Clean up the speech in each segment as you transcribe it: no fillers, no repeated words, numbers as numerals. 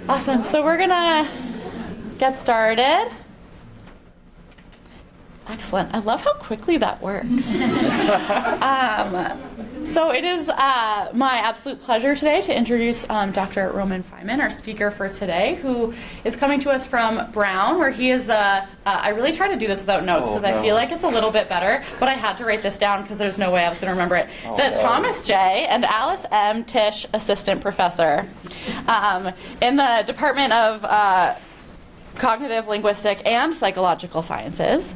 Awesome. So we're gonna get started. Excellent. I love how quickly that works. So it is my absolute pleasure today to introduce Dr. Roman Feiman, our speaker for today, who is coming to us from Brown, where he is the, I really try to do this without notes because I feel like it's a little bit better, but I had to write this down because there's no way I was going to remember it. Thomas J. and Alice M. Tisch Assistant Professor in the Department of Cognitive, Linguistic, and Psychological Sciences.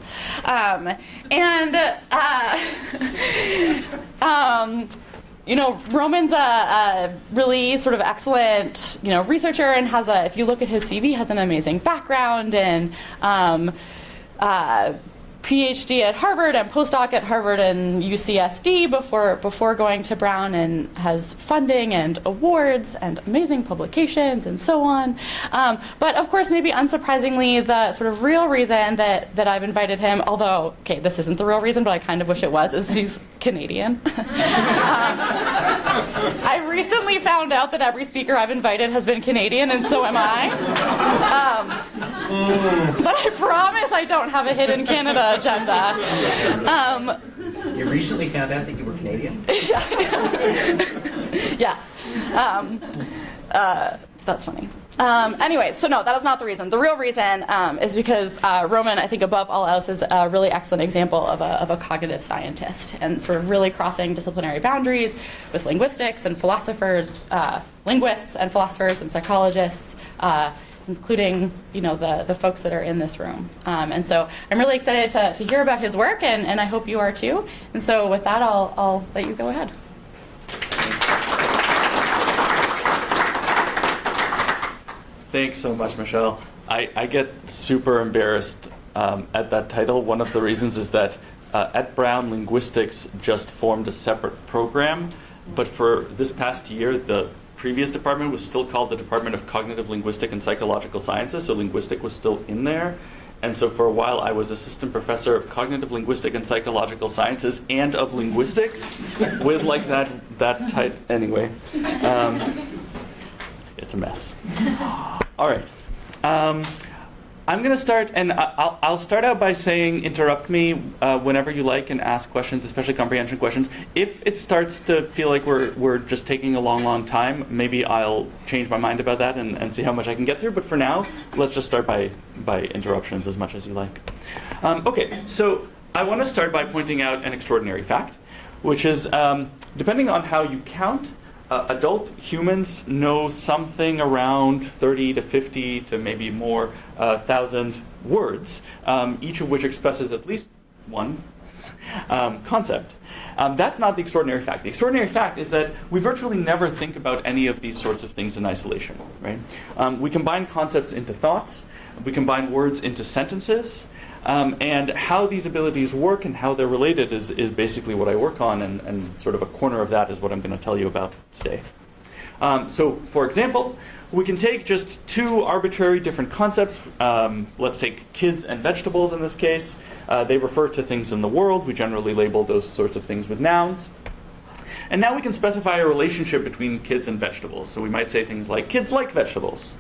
Roman's a really sort of excellent, researcher and has if you look at his CV, has an amazing background and PhD at Harvard and postdoc at Harvard and UCSD before going to Brown, and has funding and awards and amazing publications and so on. But of course, maybe unsurprisingly, the sort of real reason that I've invited him, although, okay, this isn't the real reason, but I kind of wish it was, is that he's Canadian. I recently found out that every speaker I've invited has been Canadian, and so am I. But I promise I don't have a hidden Canada agenda. You recently found out that you were Canadian? Yes. That's funny. Anyway, so no, that is not the reason. The real reason is because Roman, I think above all else, is a really excellent example of a cognitive scientist and sort of really crossing disciplinary boundaries with linguistics and philosophers, linguists and philosophers and psychologists, including the folks that are in this room. And so I'm really excited to hear about his work, and I hope you are too. And so with that, I'll let you go ahead. Thanks so much, Michelle. I get super embarrassed at that title. One of the reasons is that at Brown, linguistics just formed a separate program, but for this past year, the previous department was still called the Department of Cognitive, Linguistic, and Psychological Sciences, so linguistic was still in there. And so for a while, I was assistant professor of cognitive, linguistic, and psychological sciences and of linguistics with like that type. Anyway, it's a mess. All right. I'm going to start, and I'll start out by saying interrupt me whenever you like and ask questions, especially comprehension questions. If it starts to feel like we're just taking a long time, maybe I'll change my mind about that and see how much I can get through. But for now, let's just start by interruptions as much as you like. Okay, so I want to start by pointing out an extraordinary fact, which is depending on how you count, adult humans know something around 30 to 50 to maybe more thousand words, each of which expresses at least one concept. That's not the extraordinary fact. The extraordinary fact is that we virtually never think about any of these sorts of things in isolation, right? We combine concepts into thoughts. We combine words into sentences. And how these abilities work and how they're related is basically what I work on, and sort of a corner of that is what I'm going to tell you about today. So, for example, we can take just two arbitrary different concepts. Let's take kids and vegetables in this case. They refer to things in the world. We generally label those sorts of things with nouns. And now we can specify a relationship between kids and vegetables. So we might say things like, kids like vegetables.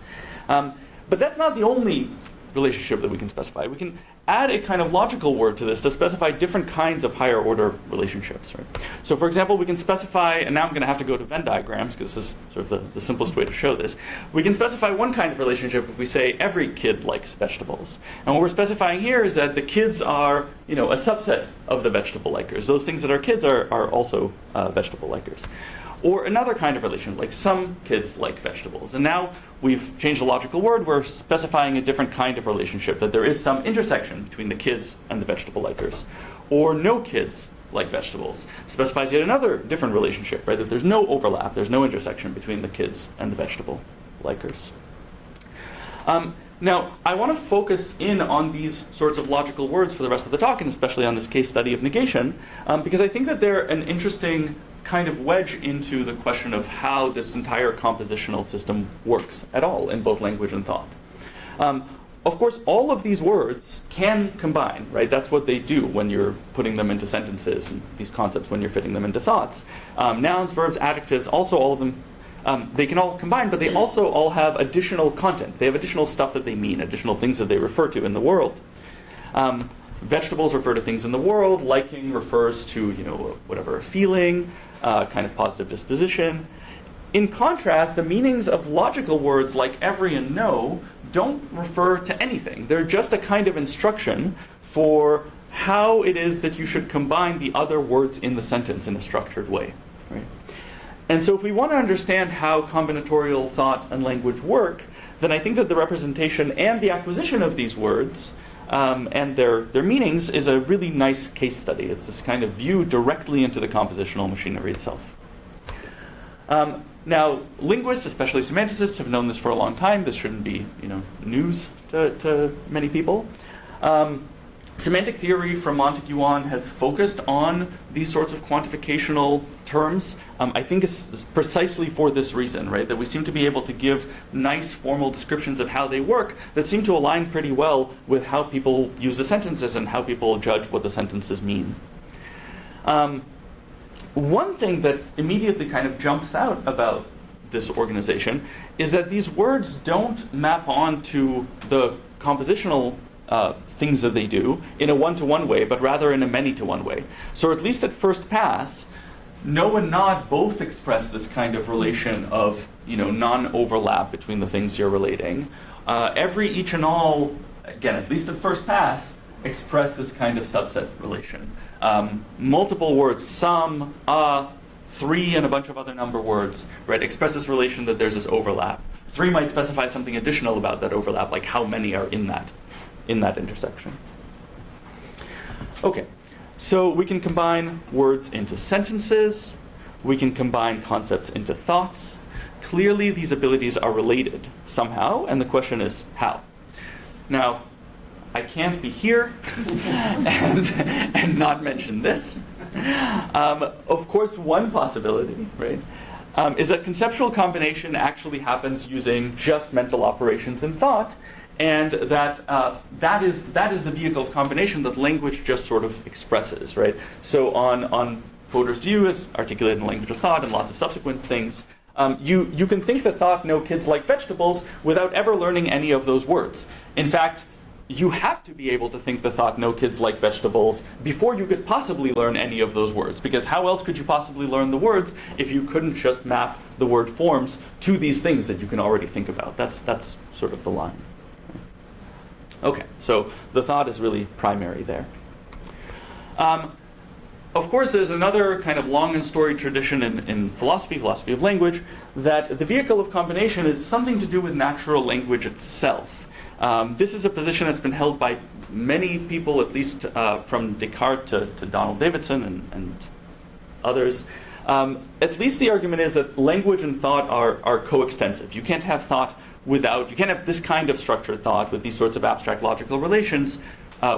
But that's not the only relationship that we can specify. We can add a kind of logical word to this to specify different kinds of higher order relationships. Right? So for example, we can specify, and now I'm going to have to go to Venn diagrams because this is sort of the simplest way to show this. We can specify one kind of relationship if we say every kid likes vegetables. And what we're specifying here is that the kids are a subset of the vegetable likers. Those things that are kids are also vegetable likers. Or another kind of relation, like some kids like vegetables. And now we've changed the logical word. We're specifying a different kind of relationship, that there is some intersection between the kids and the vegetable likers. Or no kids like vegetables. Specifies yet another different relationship, right? That there's no overlap, there's no intersection between the kids and the vegetable likers. Now, I want to focus in on these sorts of logical words for the rest of the talk, and especially on this case study of negation, because I think that they're an interesting kind of wedge into the question of how this entire compositional system works at all in both language and thought. Of course, all of these words can combine, right? That's what they do when you're putting them into sentences, and these concepts when you're fitting them into thoughts. Nouns, verbs, adjectives, also all of them They can all combine, but they also all have additional content. They have additional stuff that they mean, additional things that they refer to in the world. Vegetables refer to things in the world. Liking refers to, whatever, a feeling, kind of positive disposition. In contrast, the meanings of logical words like every and no don't refer to anything. They're just a kind of instruction for how it is that you should combine the other words in the sentence in a structured way. Right? And so if we want to understand how combinatorial thought and language work, then I think that the representation and the acquisition of these words and their meanings is a really nice case study. It's this kind of view directly into the compositional machinery itself. Now, linguists, especially semanticists, have known this for a long time. This shouldn't be, news to many people. Semantic theory from Montague on has focused on these sorts of quantificational terms. I think it's precisely for this reason, right? That we seem to be able to give nice formal descriptions of how they work that seem to align pretty well with how people use the sentences and how people judge what the sentences mean. One thing that immediately kind of jumps out about this organization is that these words don't map onto the compositional things that they do in a one-to-one way, but rather in a many-to-one way. So at least at first pass, no and not both express this kind of relation of non-overlap between the things you're relating. Every, each, and all, again, at least at first pass, express this kind of subset relation. Multiple words, some, three, and a bunch of other number words, right, express this relation that there's this overlap. Three might specify something additional about that overlap, like how many are in that intersection. Okay, so we can combine words into sentences. We can combine concepts into thoughts. Clearly, these abilities are related somehow, and the question is how. Now, I can't be here and not mention this. Of course, one possibility, right, is that conceptual combination actually happens using just mental operations in thought, and that that is the vehicle of combination that language just sort of expresses, right? So on Fodor's view, as articulated in the language of thought and lots of subsequent things, you can think that thought no kids like vegetables without ever learning any of those words. In fact, you have to be able to think the thought no kids like vegetables before you could possibly learn any of those words, because how else could you possibly learn the words if you couldn't just map the word forms to these things that you can already think about? That's sort of the line. Okay, so the thought is really primary there. Of course, there's another kind of long and storied tradition in philosophy of language, that the vehicle of combination is something to do with natural language itself. This is a position that's been held by many people, at least from Descartes to Donald Davidson and others. At least the argument is that language and thought are coextensive. You can't have thought you can't have this kind of structured thought with these sorts of abstract logical relations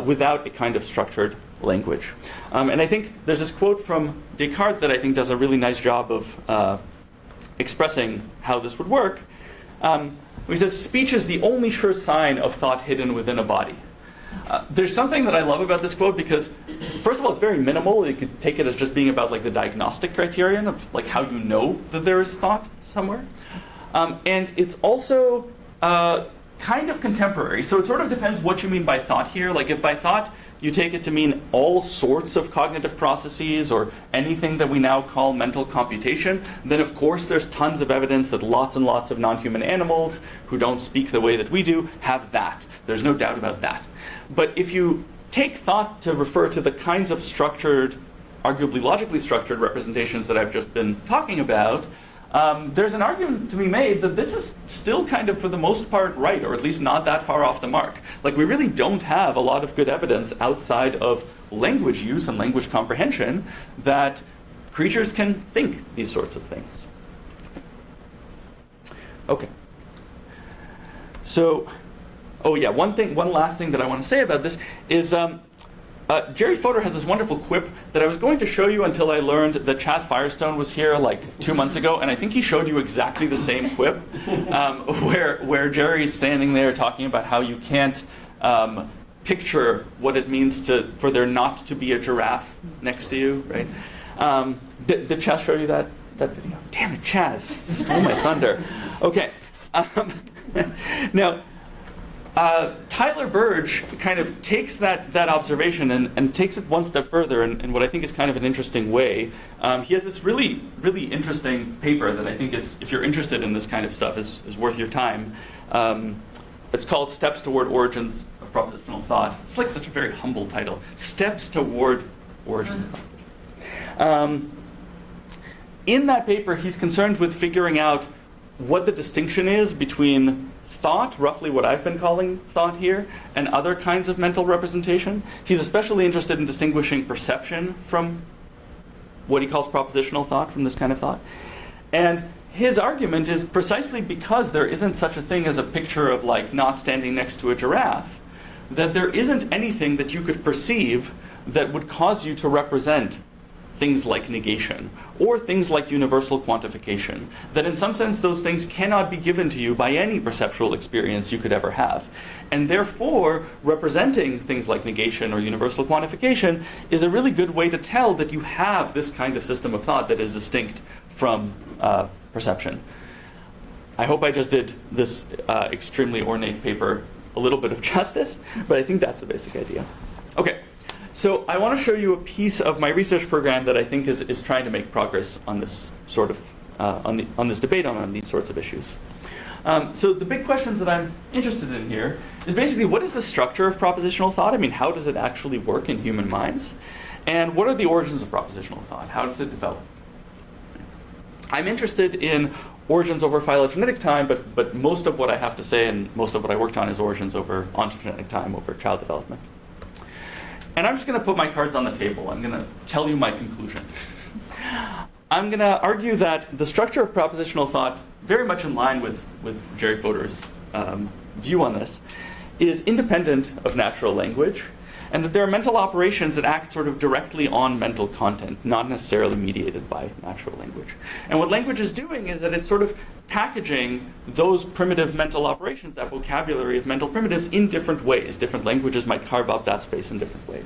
without a kind of structured language. And I think there's this quote from Descartes that I think does a really nice job of expressing how this would work. He says, speech is the only sure sign of thought hidden within a body. There's something that I love about this quote because, first of all, it's very minimal. You could take it as just being about like the diagnostic criterion of like how you know that there is thought somewhere. And it's also kind of contemporary. So it sort of depends what you mean by thought here. Like if by thought you take it to mean all sorts of cognitive processes or anything that we now call mental computation, then of course there's tons of evidence that lots and lots of non-human animals who don't speak the way that we do have that. There's no doubt about that. But if you take thought to refer to the kinds of structured, arguably logically structured representations that I've just been talking about, there's an argument to be made that this is still kind of, for the most part, right, or at least not that far off the mark. Like, we really don't have a lot of good evidence outside of language use and language comprehension that creatures can think these sorts of things. Okay. So, one last thing that I want to say about this is Jerry Fodor has this wonderful quip that I was going to show you until I learned that Chas Firestone was here like 2 months ago, and I think he showed you exactly the same quip, where Jerry's standing there talking about how you can't picture what it means for there not to be a giraffe next to you, right? Did Chas show you that that video. Damn it, Chaz. You stole my thunder. Okay. Now, Tyler Burge kind of takes that observation and takes it one step further in what I think is kind of an interesting way. He has this really, really interesting paper that I think is, if you're interested in this kind of stuff, is worth your time. It's called Steps Toward Origins of Propositional Thought. It's like such a very humble title. Steps Toward Origins of Propositional. In that paper, he's concerned with figuring out what the distinction is between thought, roughly what I've been calling thought here, and other kinds of mental representation. He's especially interested in distinguishing perception from what he calls propositional thought, from this kind of thought. And his argument is precisely because there isn't such a thing as a picture of like not standing next to a giraffe, that there isn't anything that you could perceive that would cause you to represent things like negation, or things like universal quantification, that in some sense those things cannot be given to you by any perceptual experience you could ever have. And therefore, representing things like negation or universal quantification is a really good way to tell that you have this kind of system of thought that is distinct from perception. I hope I just did this extremely ornate paper a little bit of justice, but I think that's the basic idea. Okay. So I want to show you a piece of my research program that I think is trying to make progress on this sort of on this debate on these sorts of issues. So the big questions that I'm interested in here is basically, what is the structure of propositional thought? I mean, how does it actually work in human minds? And what are the origins of propositional thought? How does it develop? I'm interested in origins over phylogenetic time, but most of what I have to say and most of what I worked on is origins over ontogenetic time, over child development. And I'm just going to put my cards on the table. I'm going to tell you my conclusion. I'm going to argue that the structure of propositional thought, very much in line with Jerry Fodor's view on this, is independent of natural language, and that there are mental operations that act sort of directly on mental content, not necessarily mediated by natural language. And what language is doing is that it's sort of packaging those primitive mental operations, that vocabulary of mental primitives, in different ways. Different languages might carve up that space in different ways.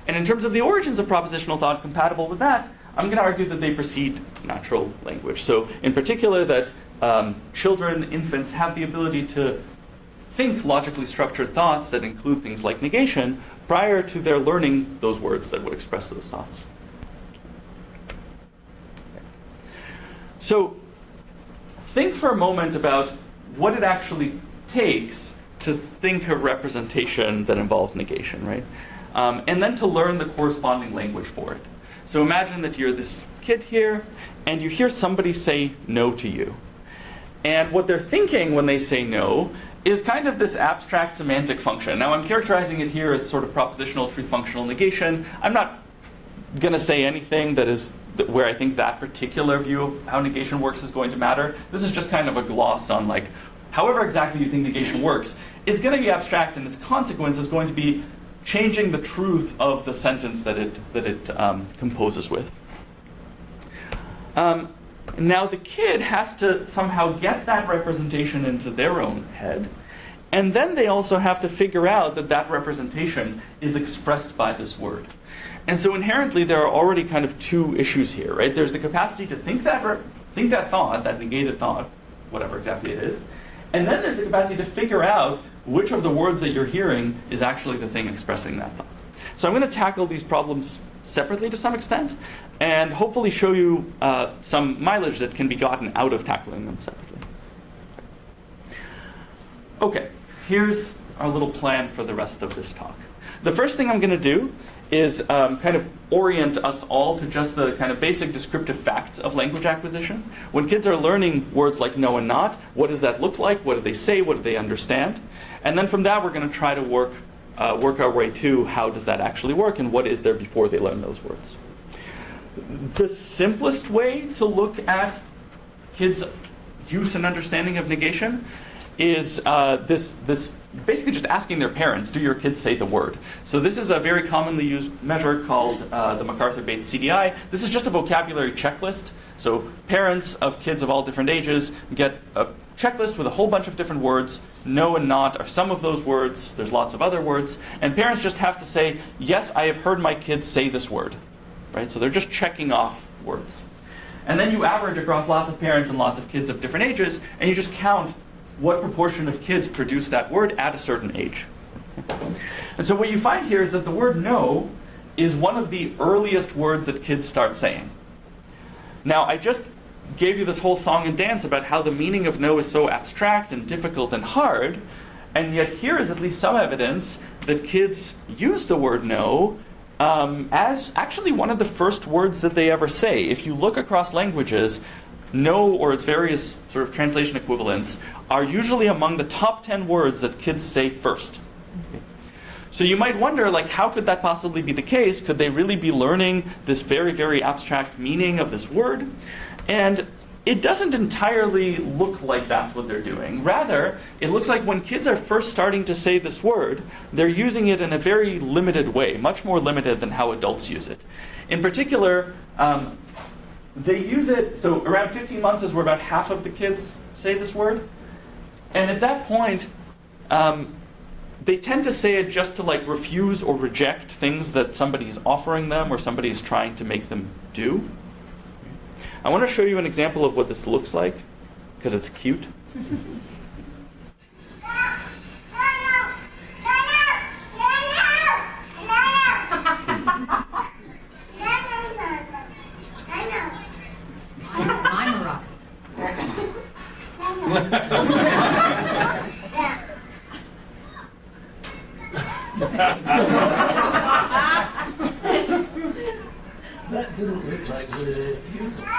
And in terms of the origins of propositional thought compatible with that, I'm going to argue that they precede natural language. So in particular that children, infants, have the ability to think logically structured thoughts that include things like negation prior to their learning those words that would express those thoughts. So think for a moment about what it actually takes to think a representation that involves negation, right? And then to learn the corresponding language for it. So imagine that you're this kid here, and you hear somebody say no to you. And what they're thinking when they say no is kind of this abstract semantic function. Now I'm characterizing it here as sort of propositional truth functional negation. I'm not going to say anything that is where I think that particular view of how negation works is going to matter. This is just kind of a gloss on like, however exactly you think negation works, it's going to be abstract, and its consequence is going to be changing the truth of the sentence that it composes with. Now the kid has to somehow get that representation into their own head, and then they also have to figure out that that representation is expressed by this word. And so inherently there are already kind of two issues here, right? There's the capacity to think that thought, that negated thought, whatever exactly it is, and then there's the capacity to figure out which of the words that you're hearing is actually the thing expressing that thought. So I'm going to tackle these problems separately to some extent, and hopefully show you some mileage that can be gotten out of tackling them separately. Okay, here's our little plan for the rest of this talk. The first thing I'm going to do is kind of orient us all to just the kind of basic descriptive facts of language acquisition. When kids are learning words like no and not, what does that look like? What do they say? What do they understand? And then from that, we're going to try to work our way to how does that actually work, and what is there before they learn those words. The simplest way to look at kids' use and understanding of negation is this basically just asking their parents, do your kids say the word? So this is a very commonly used measure called the MacArthur-Bates CDI. This is just a vocabulary checklist. So parents of kids of all different ages get a checklist with a whole bunch of different words. No and not are some of those words. There's lots of other words. And parents just have to say, yes, I have heard my kids say this word. Right? So they're just checking off words. And then you average across lots of parents and lots of kids of different ages, and you just count what proportion of kids produce that word at a certain age. And so what you find here is that the word no is one of the earliest words that kids start saying. Now, I just gave you this whole song and dance about how the meaning of no is so abstract and difficult and hard, and yet here is at least some evidence that kids use the word no as actually one of the first words that they ever say. If you look across languages, no or its various sort of translation equivalents are usually among the top 10 words that kids say first. So you might wonder, like, how could that possibly be the case? Could they really be learning this very, very abstract meaning of this word? And it doesn't entirely look like that's what they're doing. Rather, it looks like when kids are first starting to say this word, they're using it in a very limited way, much more limited than how adults use it. In particular, they use it, so around 15 months is where about half of the kids say this word. And at that point, they tend to say it just to like refuse or reject things that somebody is offering them or somebody is trying to make them do. I want to show you an example of what this looks like, because it's cute. I'm rock. That didn't look like the refusal.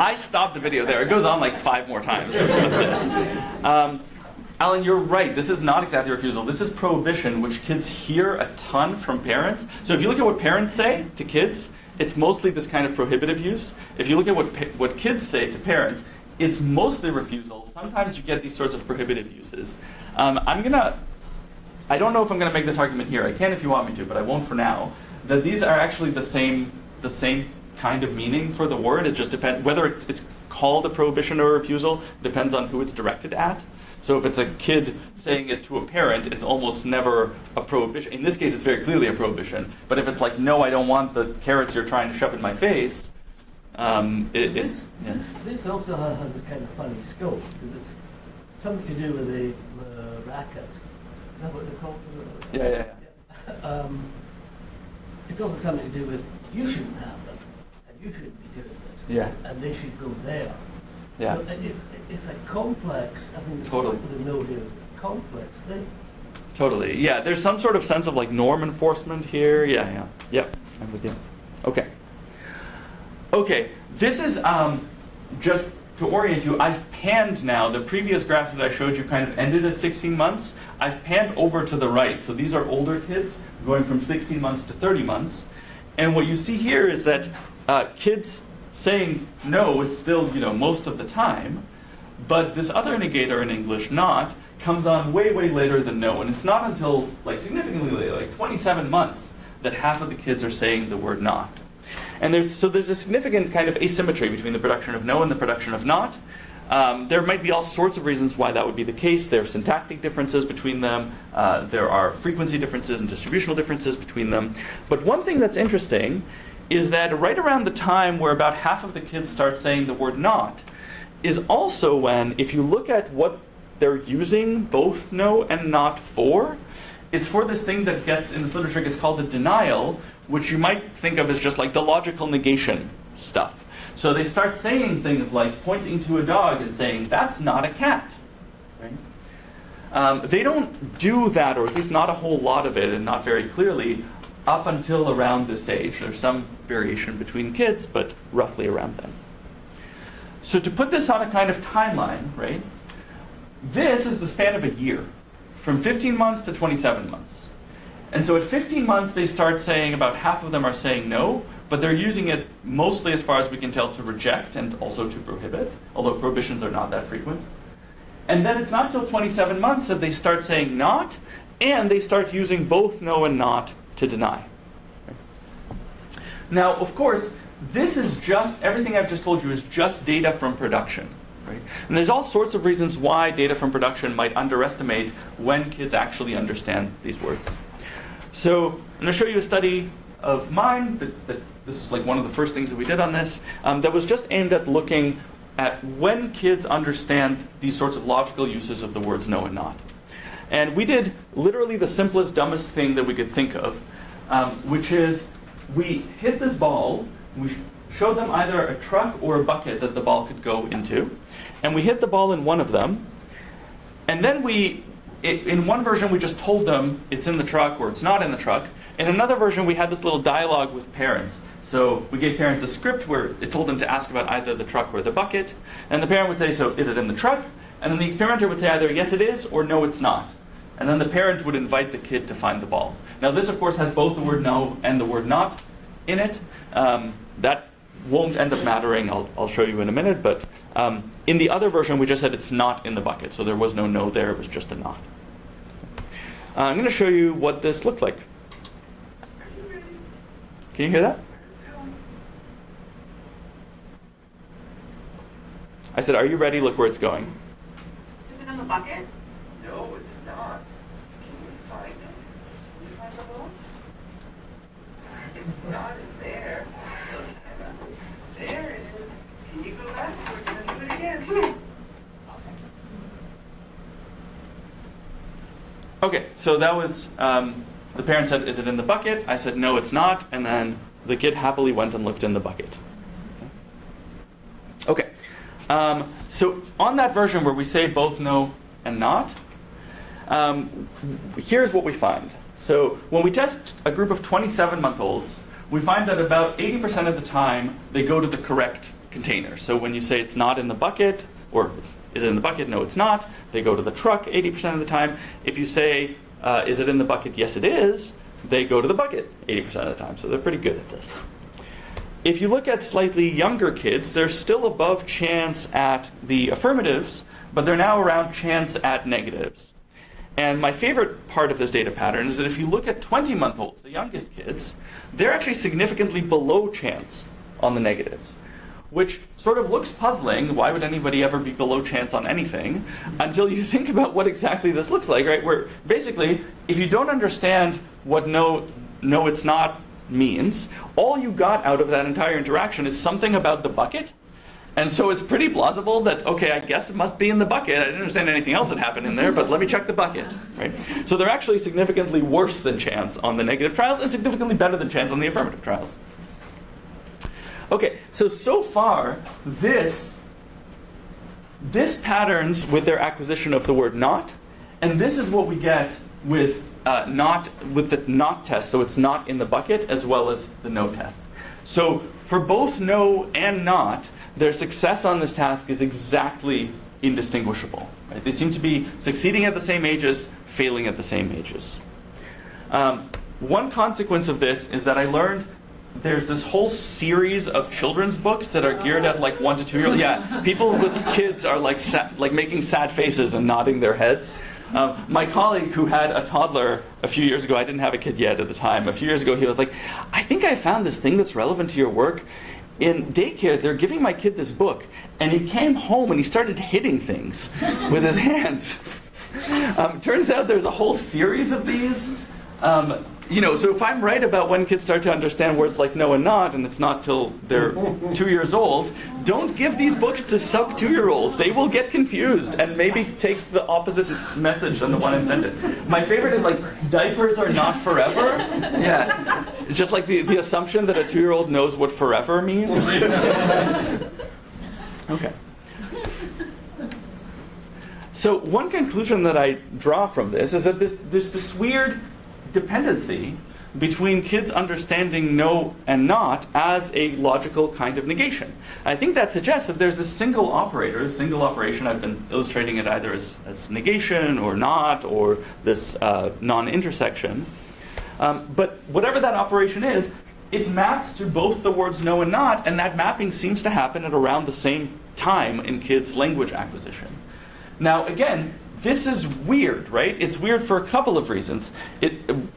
I stopped the video there. It goes on like 5 more times. Alan, you're right. This is not exactly refusal. This is prohibition, which kids hear a ton from parents. So if you look at what parents say to kids, it's mostly this kind of prohibitive use. If you look at what kids say to parents, it's mostly refusal. Sometimes you get these sorts of prohibitive uses. I don't know if I'm going to make this argument here. I can if you want me to, but I won't for now. That these are actually the same kind of meaning for the word. It just depends whether it's called a prohibition or a refusal. Depends on who it's directed at. So if it's a kid saying it to a parent, it's almost never a prohibition. In this case, it's very clearly a prohibition. But if it's like, no, I don't want the carrots you're trying to shove in my face, This also has a kind of funny scope, because it's something to do with the maracas. Is that what they're called? Yeah. It's also something to do with, you shouldn't have them, and you shouldn't be doing this. Yeah. And they should go there. Yeah. So it's a complex, I mean, the Totally. scope of the node is a complex thing. Totally. Yeah, there's some sort of sense of like norm enforcement here. Yeah. Yep, I'm with you. Okay, this is just to orient you, I've panned now. The previous graph that I showed you kind of ended at 16 months. I've panned over to the right. So these are older kids going from 16 months to 30 months. And what you see here is that kids saying no is still, most of the time. But this other negator in English, not, comes on way, way later than no. And it's not until significantly later, like 27 months, that half of the kids are saying the word not. And there's a significant kind of asymmetry between the production of no and the production of not. There might be all sorts of reasons why that would be the case. There are syntactic differences between them. There are frequency differences and distributional differences between them. But one thing that's interesting is that right around the time where about half of the kids start saying the word not is also when, if you look at what they're using both no and not for, it's for this thing that gets, in this literature, gets called a denial, which you might think of as just like the logical negation stuff. So they start saying things like pointing to a dog and saying, that's not a cat. Right? They don't do that, or at least not a whole lot of it, and not very clearly, up until around this age. There's some variation between kids, but roughly around then. So to put this on a kind of timeline, right? This is the span of a year, from 15 months to 27 months. And so at 15 months, they start saying, about half of them are saying no, but they're using it mostly, as far as we can tell, to reject and also to prohibit, although prohibitions are not that frequent. And then it's not until 27 months that they start saying not, and they start using both no and not to deny. Now, of course, this is just, everything I've just told you is just data from production. Right? And there's all sorts of reasons why data from production might underestimate when kids actually understand these words. So I'm going to show you a study of mine. This is like one of the first things that we did on this, that was just aimed at looking at when kids understand these sorts of logical uses of the words no and not. And we did literally the simplest, dumbest thing that we could think of, which is we hit this ball, we showed them either a truck or a bucket that the ball could go into, and we hit the ball in one of them, and then in one version we just told them it's in the truck or it's not in the truck. In another version we had this little dialogue with parents. So we gave parents a script where it told them to ask about either the truck or the bucket, and the parent would say, so is it in the truck? And then the experimenter would say either yes it is or no it's not. And then the parent would invite the kid to find the ball. Now this, of course, has both the word no and the word not in it. That won't end up mattering. I'll show you in a minute. But in the other version, we just said it's not in the bucket. So there was no no there. It was just a not. I'm going to show you what this looked like. Can you hear that? I said, are you ready? Look where it's going. Is it in the bucket? No, it's not. Can you find it? Can you find the ball? It's not in there. There it is. Can you go backwards and do it again? Okay, so that was, the parent said, is it in the bucket? I said, no, it's not. And then the kid happily went and looked in the bucket. Okay. So on that version where we say both no and not, here's what we find. So when we test a group of 27-month-olds, we find that about 80% of the time they go to the correct container. So when you say it's not in the bucket, or is it in the bucket? No, it's not. They go to the truck 80% of the time. If you say, is it in the bucket? Yes, it is. They go to the bucket 80% of the time. So they're pretty good at this. If you look at slightly younger kids, they're still above chance at the affirmatives, but they're now around chance at negatives. And my favorite part of this data pattern is that if you look at 20-month-olds, the youngest kids, they're actually significantly below chance on the negatives, which sort of looks puzzling. Why would anybody ever be below chance on anything? Until you think about what exactly this looks like, right? Where basically, if you don't understand what no it's not means, all you got out of that entire interaction is something about the bucket. And so it's pretty plausible that, okay, I guess it must be in the bucket. I didn't understand anything else that happened in there, but let me check the bucket, right? So they're actually significantly worse than chance on the negative trials and significantly better than chance on the affirmative trials. Okay, so far, this patterns with their acquisition of the word not, and this is what we get with the not test, so it's not in the bucket, as well as the no test. So for both no and not, their success on this task is exactly indistinguishable. Right? They seem to be succeeding at the same ages, failing at the same ages. One consequence of this is that I learned there's this whole series of children's books that are geared at like 1 to 2 year olds. Yeah, people with kids are like making sad faces and nodding their heads. My colleague who had a toddler a few years ago, I didn't have a kid yet at the time, a few years ago he was like, I think I found this thing that's relevant to your work. In daycare, they're giving my kid this book, and he came home and he started hitting things with his hands. Turns out there's a whole series of these. So if I'm right about when kids start to understand words like no and not, and it's not till they're 2 years old, don't give these books to sub 2-year-olds. They will get confused and maybe take the opposite message than the one intended. My favorite is like, diapers are not forever. Yeah. Just like the assumption that a 2-year-old knows what forever means. Okay. So one conclusion that I draw from this is that there's this weird dependency between kids understanding no and not as a logical kind of negation. I think that suggests that there's a single operator, a single operation. I've been illustrating it either as negation or not, or this non-intersection. But whatever that operation is, it maps to both the words no and not, and that mapping seems to happen at around the same time in kids' language acquisition. Now, again, this is weird, right? It's weird for a couple of reasons.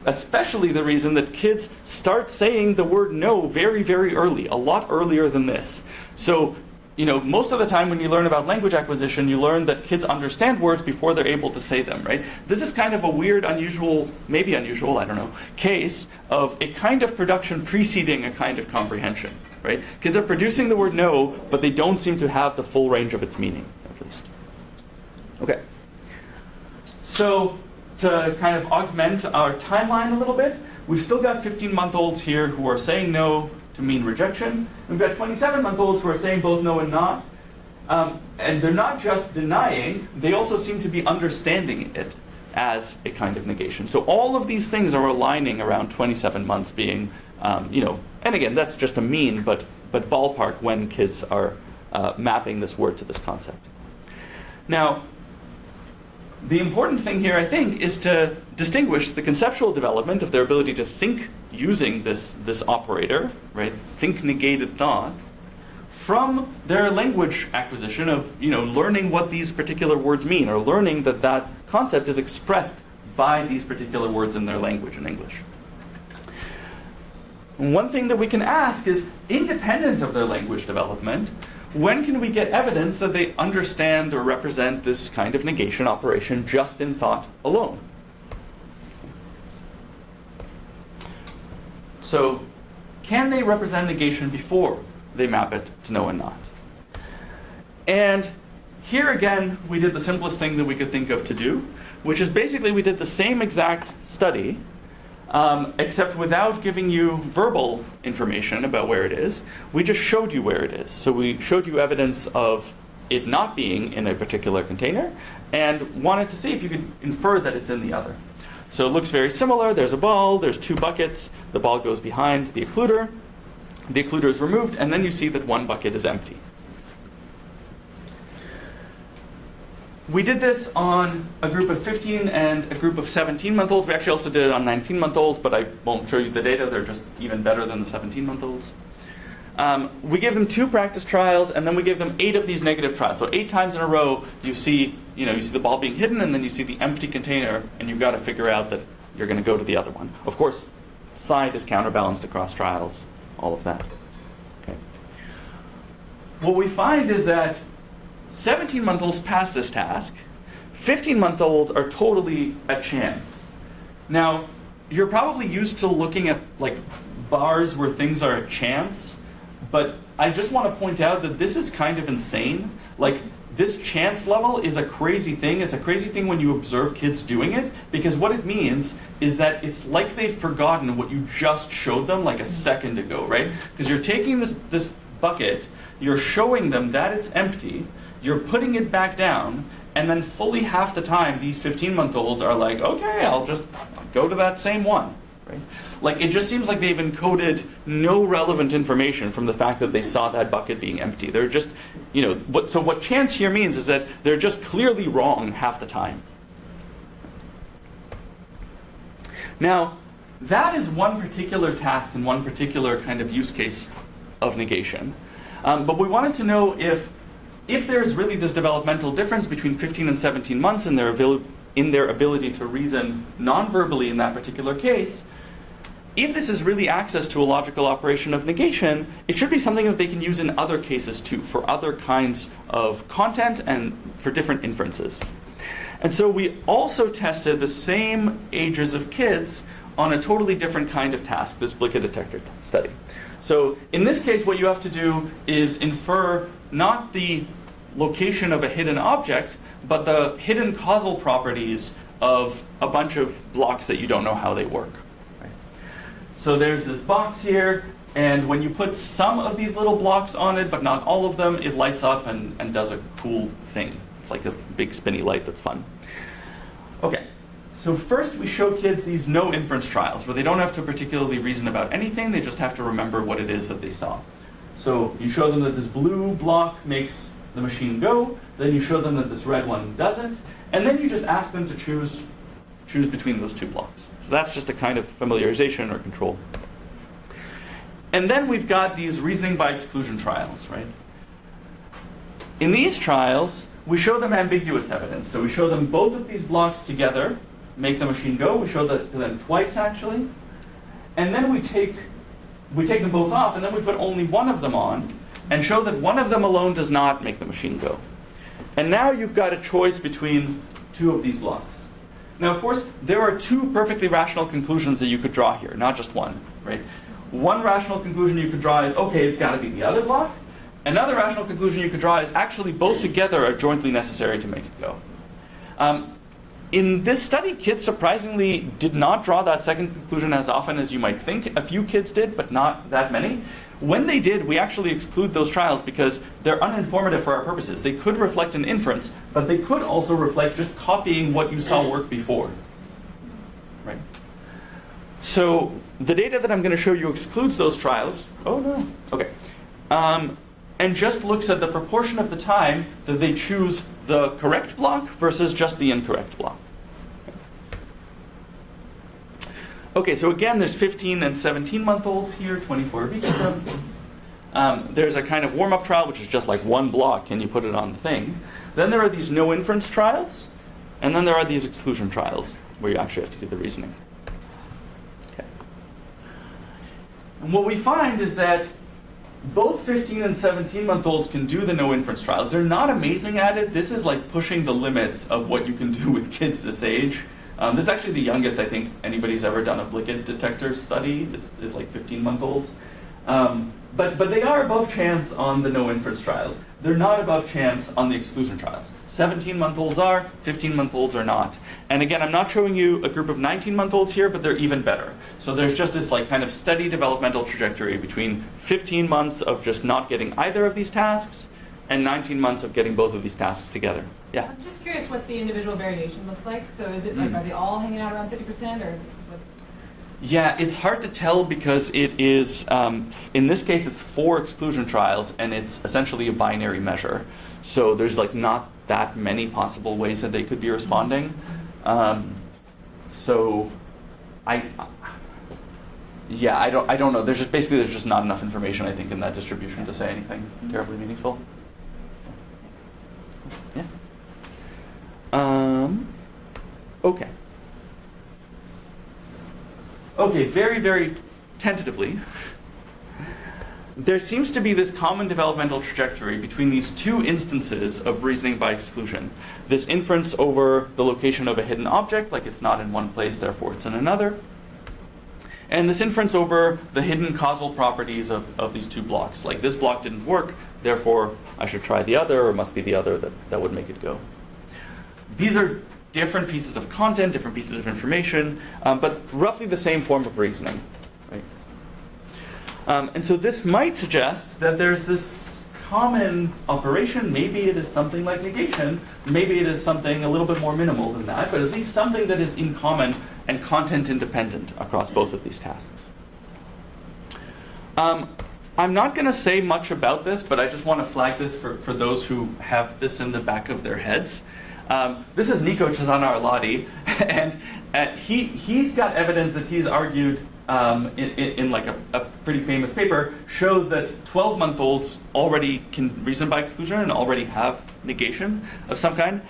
Especially the reason that kids start saying the word no very, very early, a lot earlier than this. So, most of the time when you learn about language acquisition, you learn that kids understand words before they're able to say them, right? This is kind of a weird, unusual, maybe unusual, I don't know, case of a kind of production preceding a kind of comprehension, right? Kids are producing the word no, but they don't seem to have the full range of its meaning, at least. Okay. So, to kind of augment our timeline a little bit, we've still got 15-month-olds here who are saying no to mean rejection. We've got 27-month-olds who are saying both no and not. And they're not just denying, they also seem to be understanding it as a kind of negation. So all of these things are aligning around 27 months being, and again, that's just a mean, but ballpark when kids are mapping this word to this concept. Now, the important thing here, I think, is to distinguish the conceptual development of their ability to think using this operator, right? Think negated thoughts, from their language acquisition of, learning what these particular words mean, or learning that that concept is expressed by these particular words in their language, in English. One thing that we can ask is, independent of their language development, when can we get evidence that they understand or represent this kind of negation operation just in thought alone? So, can they represent negation before they map it to no and not? And here again, we did the simplest thing that we could think of to do, which is basically we did the same exact study, except without giving you verbal information about where it is. We just showed you where it is. So we showed you evidence of it not being in a particular container, and wanted to see if you could infer that it's in the other. So it looks very similar. There's a ball, there's two buckets, the ball goes behind the occluder is removed, and then you see that one bucket is empty. We did this on a group of 15 and a group of 17-month-olds. We actually also did it on 19-month-olds, but I won't show you the data. They're just even better than the 17-month-olds. We gave them 2 practice trials, and then we gave them 8 of these negative trials. So 8 times in a row, you see the ball being hidden, and then you see the empty container, and you've got to figure out that you're going to go to the other one. Of course, side is counterbalanced across trials, all of that. Okay. What we find is that 17-month-olds pass this task. 15-month-olds are totally a chance. Now, you're probably used to looking at bars where things are a chance, but I just want to point out that this is kind of insane. This chance level is a crazy thing. It's a crazy thing when you observe kids doing it, because what it means is that it's like they've forgotten what you just showed them a second ago, right? Because you're taking this bucket, you're showing them that it's empty, you're putting it back down, and then fully half the time, these 15-month-olds are like, okay, I'll just go to that same one, right? It just seems like they've encoded no relevant information from the fact that they saw that bucket being empty. They're just, so what chance here means is that they're just clearly wrong half the time. Now, that is one particular task and one particular kind of use case of negation. But we wanted to know if there's really this developmental difference between 15 and 17 months in their ability to reason non-verbally in that particular case, if this is really access to a logical operation of negation, it should be something that they can use in other cases too, for other kinds of content and for different inferences. And so we also tested the same ages of kids on a totally different kind of task, this Blicket detector study. So in this case, what you have to do is infer not the location of a hidden object, but the hidden causal properties of a bunch of blocks that you don't know how they work. Right? So there's this box here, and when you put some of these little blocks on it, but not all of them, it lights up and does a cool thing. It's like a big spinny light that's fun. Okay. So first we show kids these no inference trials, where they don't have to particularly reason about anything, they just have to remember what it is that they saw. So you show them that this blue block makes the machine go, then you show them that this red one doesn't, and then you just ask them to choose between those 2 blocks. So that's just a kind of familiarization or control. And then we've got these reasoning by exclusion trials, right? In these trials, we show them ambiguous evidence. So we show them both of these blocks together, make the machine go. We show that to them twice, actually. And then we take them both off, and then we put only one of them on, and show that one of them alone does not make the machine go. And now you've got a choice between two of these blocks. Now, of course, there are two perfectly rational conclusions that you could draw here, not just one, right? One rational conclusion you could draw is, okay, it's got to be the other block. Another rational conclusion you could draw is actually both together are jointly necessary to make it go. In this study, kids surprisingly did not draw that second conclusion as often as you might think. A few kids did, but not that many. When they did, we actually exclude those trials because they're uninformative for our purposes. They could reflect an inference, but they could also reflect just copying what you saw work before. Right? So the data that I'm going to show you excludes those trials. Oh, no. Okay. And just looks at the proportion of the time that they choose the correct block versus just the incorrect block. Okay, so again, there's 15 and 17-month-olds here, 24 of each of them. There's a kind of warm-up trial, which is just like one block, and you put it on the thing. Then there are these no-inference trials, and then there are these exclusion trials, where you actually have to do the reasoning. Okay. And what we find is that both 15 and 17-month-olds can do the no-inference trials. They're not amazing at it. This is like pushing the limits of what you can do with kids this age. This is actually the youngest I think anybody's ever done a Blickett detector study, is like 15-month-olds. But they are above chance on the no-inference trials. They're not above chance on the exclusion trials. 17-month-olds are, 15-month-olds are not. And again, I'm not showing you a group of 19-month-olds here, but they're even better. So there's just this like kind of steady developmental trajectory between 15 months of just not getting either of these tasks and 19 months of getting both of these tasks together. Yeah? I'm just curious what the individual variation looks like. So is it like, are they all hanging out around 50% or what? Yeah, it's hard to tell because it is, in this case, it's 4 exclusion trials, and it's essentially a binary measure. So there's like not that many possible ways that they could be responding. So I don't know. There's just not enough information, I think, in that distribution to say anything terribly meaningful. Yeah. Okay. Okay, very, very tentatively, there seems to be this common developmental trajectory between these two instances of reasoning by exclusion. This inference over the location of a hidden object, like it's not in one place, therefore it's in another. And this inference over the hidden causal properties of these two blocks. Like this block didn't work, therefore I should try the other, or it must be the other that would make it go. These are different pieces of content, different pieces of information, but roughly the same form of reasoning. Right? And so this might suggest that there's this common operation. Maybe it is something like negation. Maybe it is something a little bit more minimal than that, but at least something that is in common and content independent across both of these tasks. I'm not going to say much about this, but I just want to flag this for those who have this in the back of their heads. This is Nico Chazana-Arladi, and he's got evidence that he's argued in like a pretty famous paper, shows that 12-month-olds already can reason by exclusion and already have negation of some kind.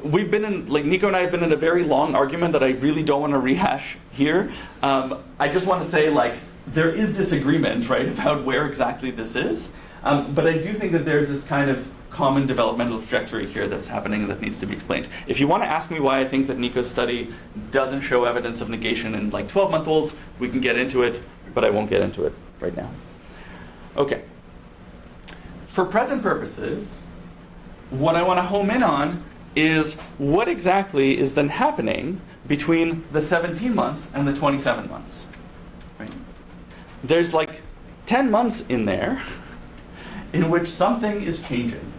We've been in, like Nico and I have been in a very long argument that I really don't want to rehash here. I just want to say, like, there is disagreement, right, about where exactly this is. But I do think that there's this kind of common developmental trajectory here that's happening and that needs to be explained. If you want to ask me why I think that Nico's study doesn't show evidence of negation in like 12-month-olds, we can get into it, but I won't get into it right now. Okay. For present purposes, what I want to home in on is what exactly is then happening between the 17 months and the 27 months. Right? There's like 10 months in there in which something is changing,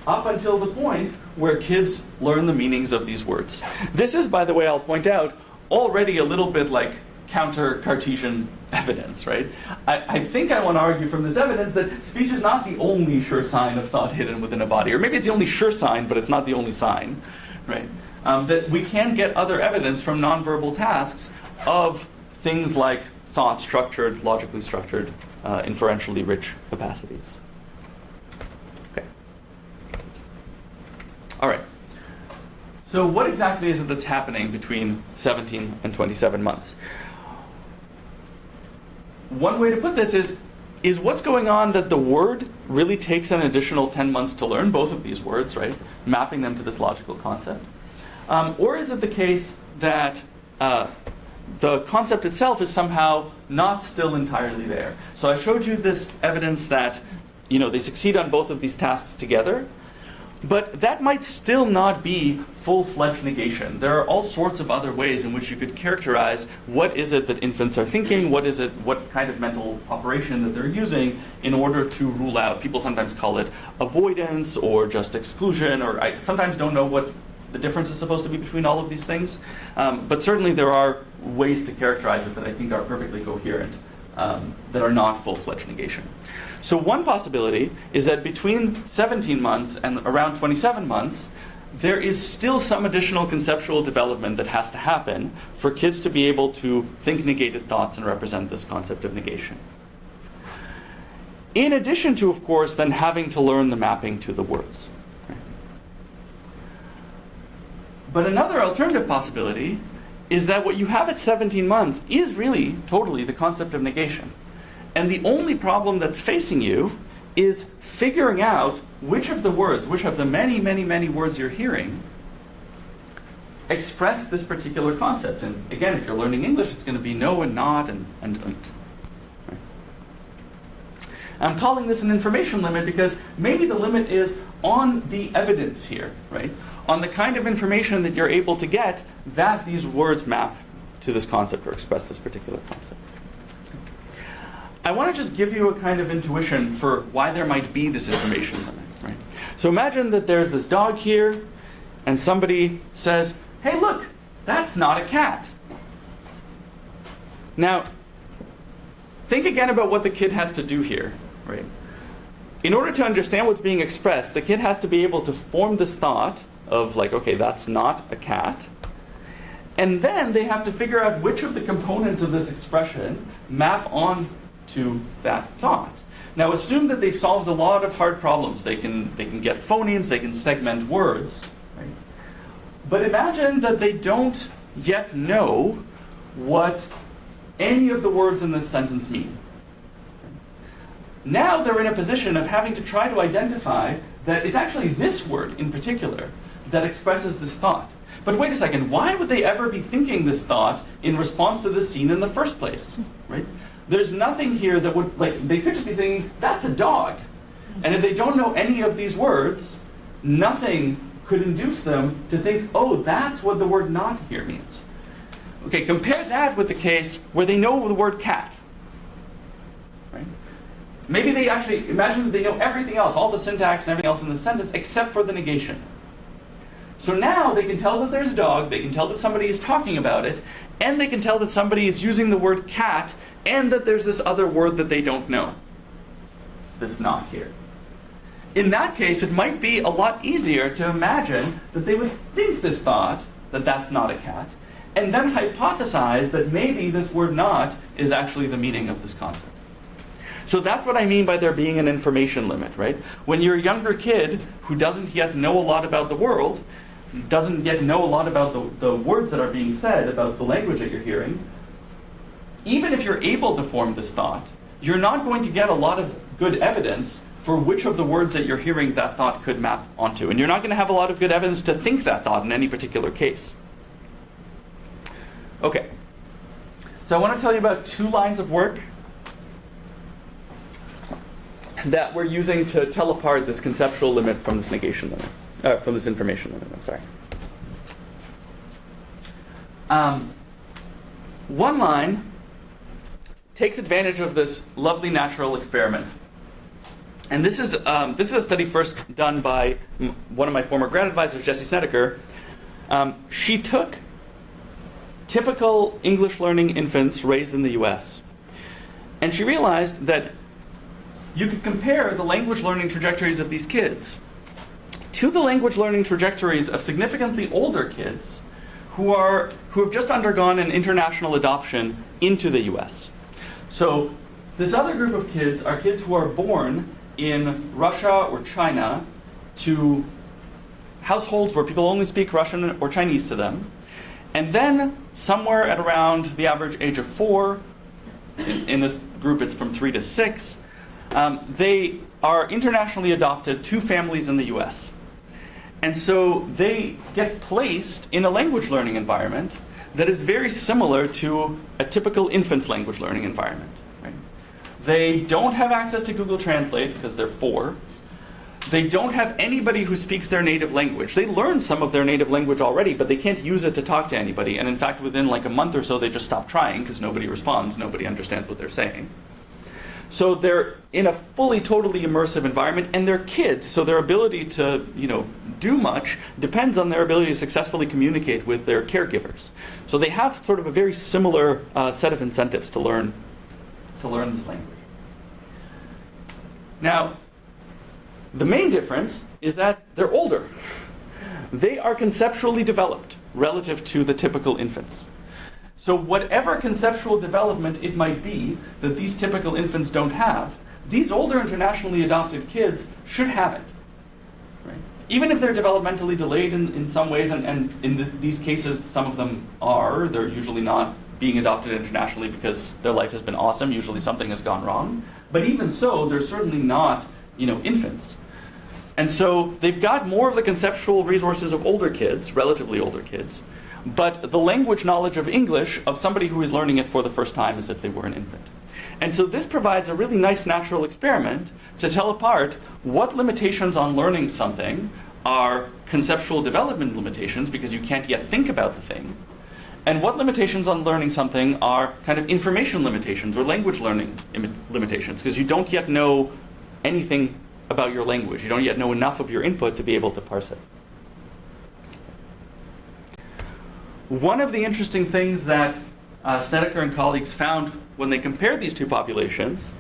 up until the point where kids learn the meanings of these words. This is, by the way, I'll point out, already a little bit like counter-Cartesian evidence, right? I think I want to argue from this evidence that speech is not the only sure sign of thought hidden within a body, or maybe it's the only sure sign, but it's not the only sign, right? That we can get other evidence from nonverbal tasks of things like thought-structured, logically structured, inferentially rich capacities. Okay. So what exactly is it that's happening between 17 and 27 months? One way to put this is what's going on that the word really takes an additional 10 months to learn, both of these words, right? Mapping them to this logical concept. Or is it the case that the concept itself is somehow not still entirely there? So I showed you this evidence that they succeed on both of these tasks together, but that might still not be full-fledged negation. There are all sorts of other ways in which you could characterize what is it that infants are thinking, what kind of mental operation that they're using in order to rule out. People sometimes call it avoidance or just exclusion, or I sometimes don't know what the difference is supposed to be between all of these things. But certainly there are ways to characterize it that I think are perfectly coherent, that are not full-fledged negation. So one possibility is that between 17 months and around 27 months, there is still some additional conceptual development that has to happen for kids to be able to think negated thoughts and represent this concept of negation. In addition to, of course, then having to learn the mapping to the words. But another alternative possibility is that what you have at 17 months is really totally the concept of negation. And the only problem that's facing you is figuring out which of the words, which of the many, many, many words you're hearing, express this particular concept. And again, if you're learning English, it's going to be no and not and. Right? I'm calling this an information limit because maybe the limit is on the evidence here, right? On the kind of information that you're able to get that these words map to this concept or express this particular concept. I want to just give you a kind of intuition for why there might be this information limit, right? So imagine that there's this dog here, and somebody says, hey, look, that's not a cat. Now, think again about what the kid has to do here, right? In order to understand what's being expressed, the kid has to be able to form this thought of like, okay, that's not a cat. And then they have to figure out which of the components of this expression map on to that thought. Now assume that they've solved a lot of hard problems. They can get phonemes, they can segment words. Right? But imagine that they don't yet know what any of the words in this sentence mean. Now they're in a position of having to try to identify that it's actually this word in particular that expresses this thought. But wait a second, why would they ever be thinking this thought in response to this scene in the first place? Right? There's nothing here that would, they could just be thinking, that's a dog. And if they don't know any of these words, nothing could induce them to think, oh, that's what the word not here means. Okay, compare that with the case where they know the word cat. Right? Maybe they actually, imagine that they know everything else, all the syntax and everything else in the sentence, except for the negation. So now they can tell that there's a dog, they can tell that somebody is talking about it, and they can tell that somebody is using the word cat, and that there's this other word that they don't know. This not here. In that case, it might be a lot easier to imagine that they would think this thought, that that's not a cat, and then hypothesize that maybe this word not is actually the meaning of this concept. So that's what I mean by there being an information limit, right? When you're a younger kid who doesn't yet know a lot about the world, doesn't yet know a lot about the words that are being said, about the language that you're hearing, even if you're able to form this thought, you're not going to get a lot of good evidence for which of the words that you're hearing that thought could map onto. And you're not going to have a lot of good evidence to think that thought in any particular case. Okay. So I want to tell you about 2 lines of work that we're using to tell apart this conceptual limit from this negation limit, from this information limit, I'm sorry. One line takes advantage of this lovely natural experiment. And this is a study first done by one of my former grad advisors, Jessie Snedeker. She took typical English learning infants raised in the US, and she realized that you could compare the language learning trajectories of these kids to the language learning trajectories of significantly older kids who have just undergone an international adoption into the US. So this other group of kids are kids who are born in Russia or China to households where people only speak Russian or Chinese to them. And then somewhere at around the average age of 4, in this group it's from 3 to 6, they are internationally adopted to families in the US. And so they get placed in a language learning environment that is very similar to a typical infant's language learning environment. Right? They don't have access to Google Translate because they're 4. They don't have anybody who speaks their native language. They learn some of their native language already, but they can't use it to talk to anybody. And in fact, within like a month or so, they just stop trying because nobody responds, nobody understands what they're saying. So they're in a fully, totally immersive environment, and they're kids, so their ability to, do much depends on their ability to successfully communicate with their caregivers. So they have sort of a very similar set of incentives to learn this language. Now, the main difference is that they're older. They are conceptually developed relative to the typical infants. So whatever conceptual development it might be that these typical infants don't have, these older internationally adopted kids should have it. Right? Even if they're developmentally delayed in some ways, and in these cases some of them are, they're usually not being adopted internationally because their life has been awesome, usually something has gone wrong. But even so, they're certainly not, infants. And so they've got more of the conceptual resources of older kids, relatively older kids, but the language knowledge of English of somebody who is learning it for the first time as if they were an infant. And so this provides a really nice natural experiment to tell apart what limitations on learning something are conceptual development limitations because you can't yet think about the thing, and what limitations on learning something are kind of information limitations or language learning limitations because you don't yet know anything about your language. You don't yet know enough of your input to be able to parse it. One of the interesting things that Snedeker and colleagues found when they compared these two populations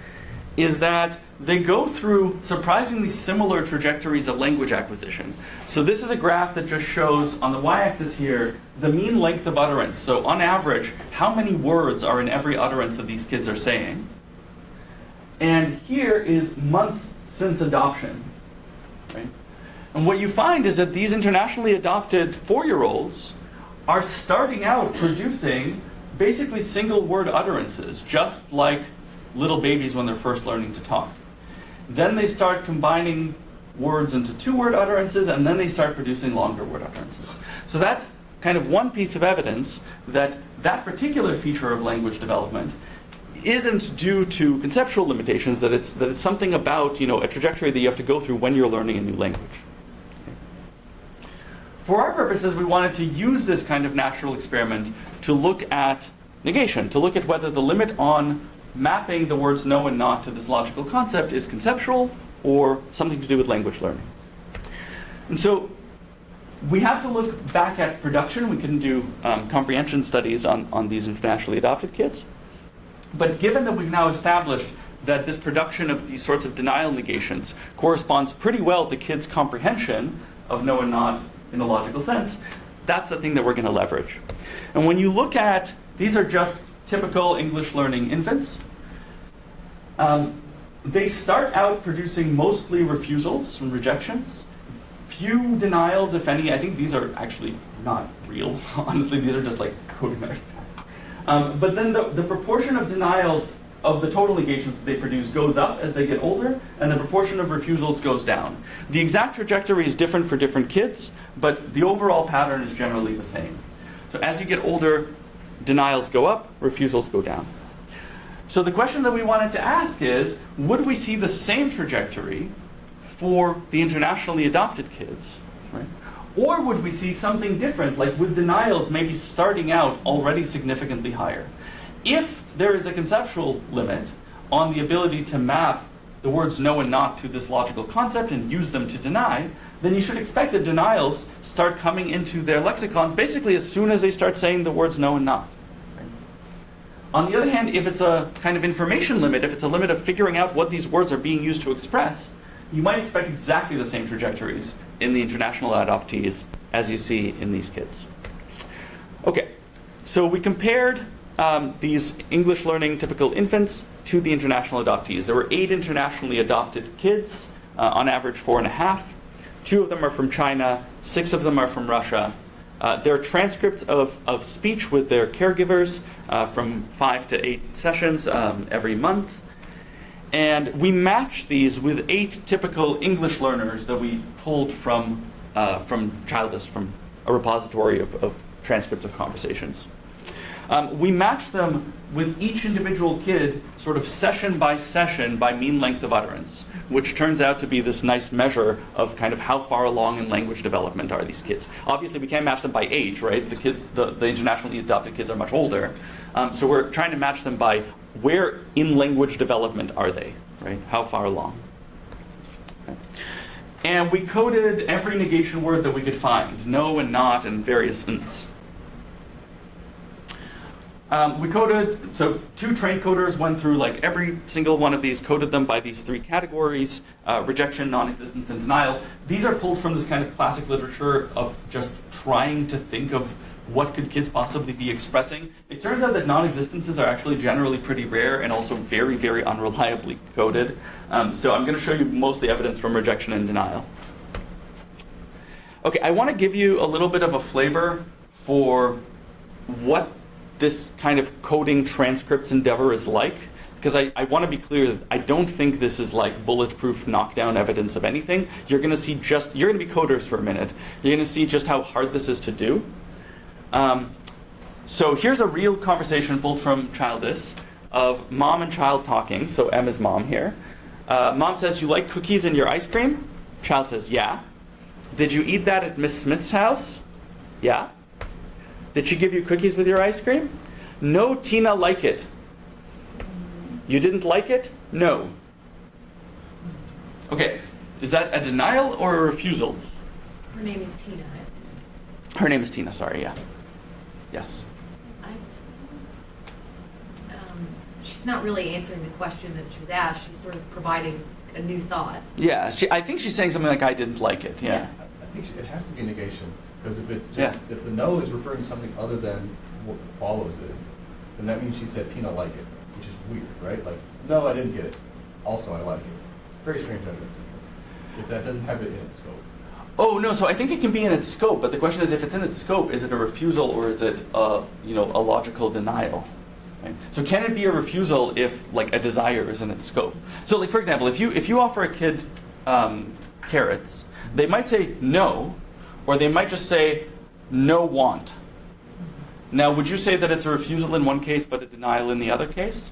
is that they go through surprisingly similar trajectories of language acquisition. So this is a graph that just shows, on the y-axis here, the mean length of utterance. So on average, how many words are in every utterance that these kids are saying. And here is months since adoption. Right? And what you find is that these internationally adopted 4-year-olds are starting out producing basically single-word utterances, just like little babies when they're first learning to talk. Then they start combining words into 2-word utterances, and then they start producing longer word utterances. So that's kind of one piece of evidence that that particular feature of language development isn't due to conceptual limitations, that it's something about a trajectory that you have to go through when you're learning a new language. For our purposes, we wanted to use this kind of natural experiment to look at negation, to look at whether the limit on mapping the words no and not to this logical concept is conceptual or something to do with language learning. And so we have to look back at production. We can do comprehension studies on these internationally adopted kids. But given that we've now established that this production of these sorts of denial negations corresponds pretty well to kids' comprehension of no and not in a logical sense, that's the thing that we're going to leverage. And when you look at, these are just typical English learning infants. They start out producing mostly refusals and rejections. Few denials, if any. I think these are actually not real. Honestly, these are just like coded facts. But then the proportion of denials of the total negations that they produce goes up as they get older, and the proportion of refusals goes down. The exact trajectory is different for different kids, but the overall pattern is generally the same. So as you get older, denials go up, refusals go down. So the question that we wanted to ask is, would we see the same trajectory for the internationally adopted kids, right? Or would we see something different, like with denials maybe starting out already significantly higher? If there is a conceptual limit on the ability to map the words no and not to this logical concept and use them to deny, then you should expect that denials start coming into their lexicons basically as soon as they start saying the words no and not. Right? On the other hand, if it's a kind of information limit, if it's a limit of figuring out what these words are being used to express, you might expect exactly the same trajectories in the international adoptees as you see in these kids. Okay, so we compared these English learning typical infants to the international adoptees. There were 8 internationally adopted kids, on average 4.5. 2 of them are from China, 6 of them are from Russia. There are transcripts of speech with their caregivers from 5 to 8 sessions every month. And we match these with 8 typical English learners that we pulled from Childless, from a repository of transcripts of conversations. We match them with each individual kid sort of session by mean length of utterance, which turns out to be this nice measure of kind of how far along in language development are these kids. Obviously, we can't match them by age, right? The kids, the internationally adopted kids are much older. So we're trying to match them by where in language development are they, right? How far along? Okay. And we coded every negation word that we could find, no and not and various nts. We coded, so 2 trained coders went through like every single one of these, coded them by these 3 categories, rejection, non-existence, and denial. These are pulled from this kind of classic literature of just trying to think of what could kids possibly be expressing. It turns out that non-existences are actually generally pretty rare and also very, very unreliably coded. So I'm going to show you mostly evidence from rejection and denial. Okay, I want to give you a little bit of a flavor for what this kind of coding transcripts endeavor is like, because I want to be clear that I don't think this is like bulletproof knockdown evidence of anything. You're going to see you're going to be coders for a minute. You're going to see just how hard this is to do. So here's a real conversation pulled from Childless of mom and child talking. So M is mom here. Mom says, "You like cookies in your ice cream?" Child says, "Yeah." "Did you eat that at Miss Smith's house?" "Yeah." "Did she give you cookies with your ice cream?" "No, Tina like it." "You didn't like it?" "No." Okay, is that a denial or a refusal? Her name is Tina, I assume. Her name is Tina, sorry, yeah. Yes. She's not really answering the question that she was asked. She's sort of providing a new thought. Yeah, I think she's saying something like, "I didn't like it," yeah. I think it has to be a negation, because if it's just, if the no is referring to something other than what follows it, then that means she said Tina like it, which is weird, right? Like, no, I didn't get it. Also, I like it. Very strange evidence. If that doesn't have it in its scope. Oh, no, so I think it can be in its scope, but the question is, if it's in its scope, is it a refusal or is it a logical denial? Right? So can it be a refusal if like a desire is in its scope? So like, for example, if you offer a kid carrots, they might say no, or they might just say no want. Now, would you say that it's a refusal in one case but a denial in the other case?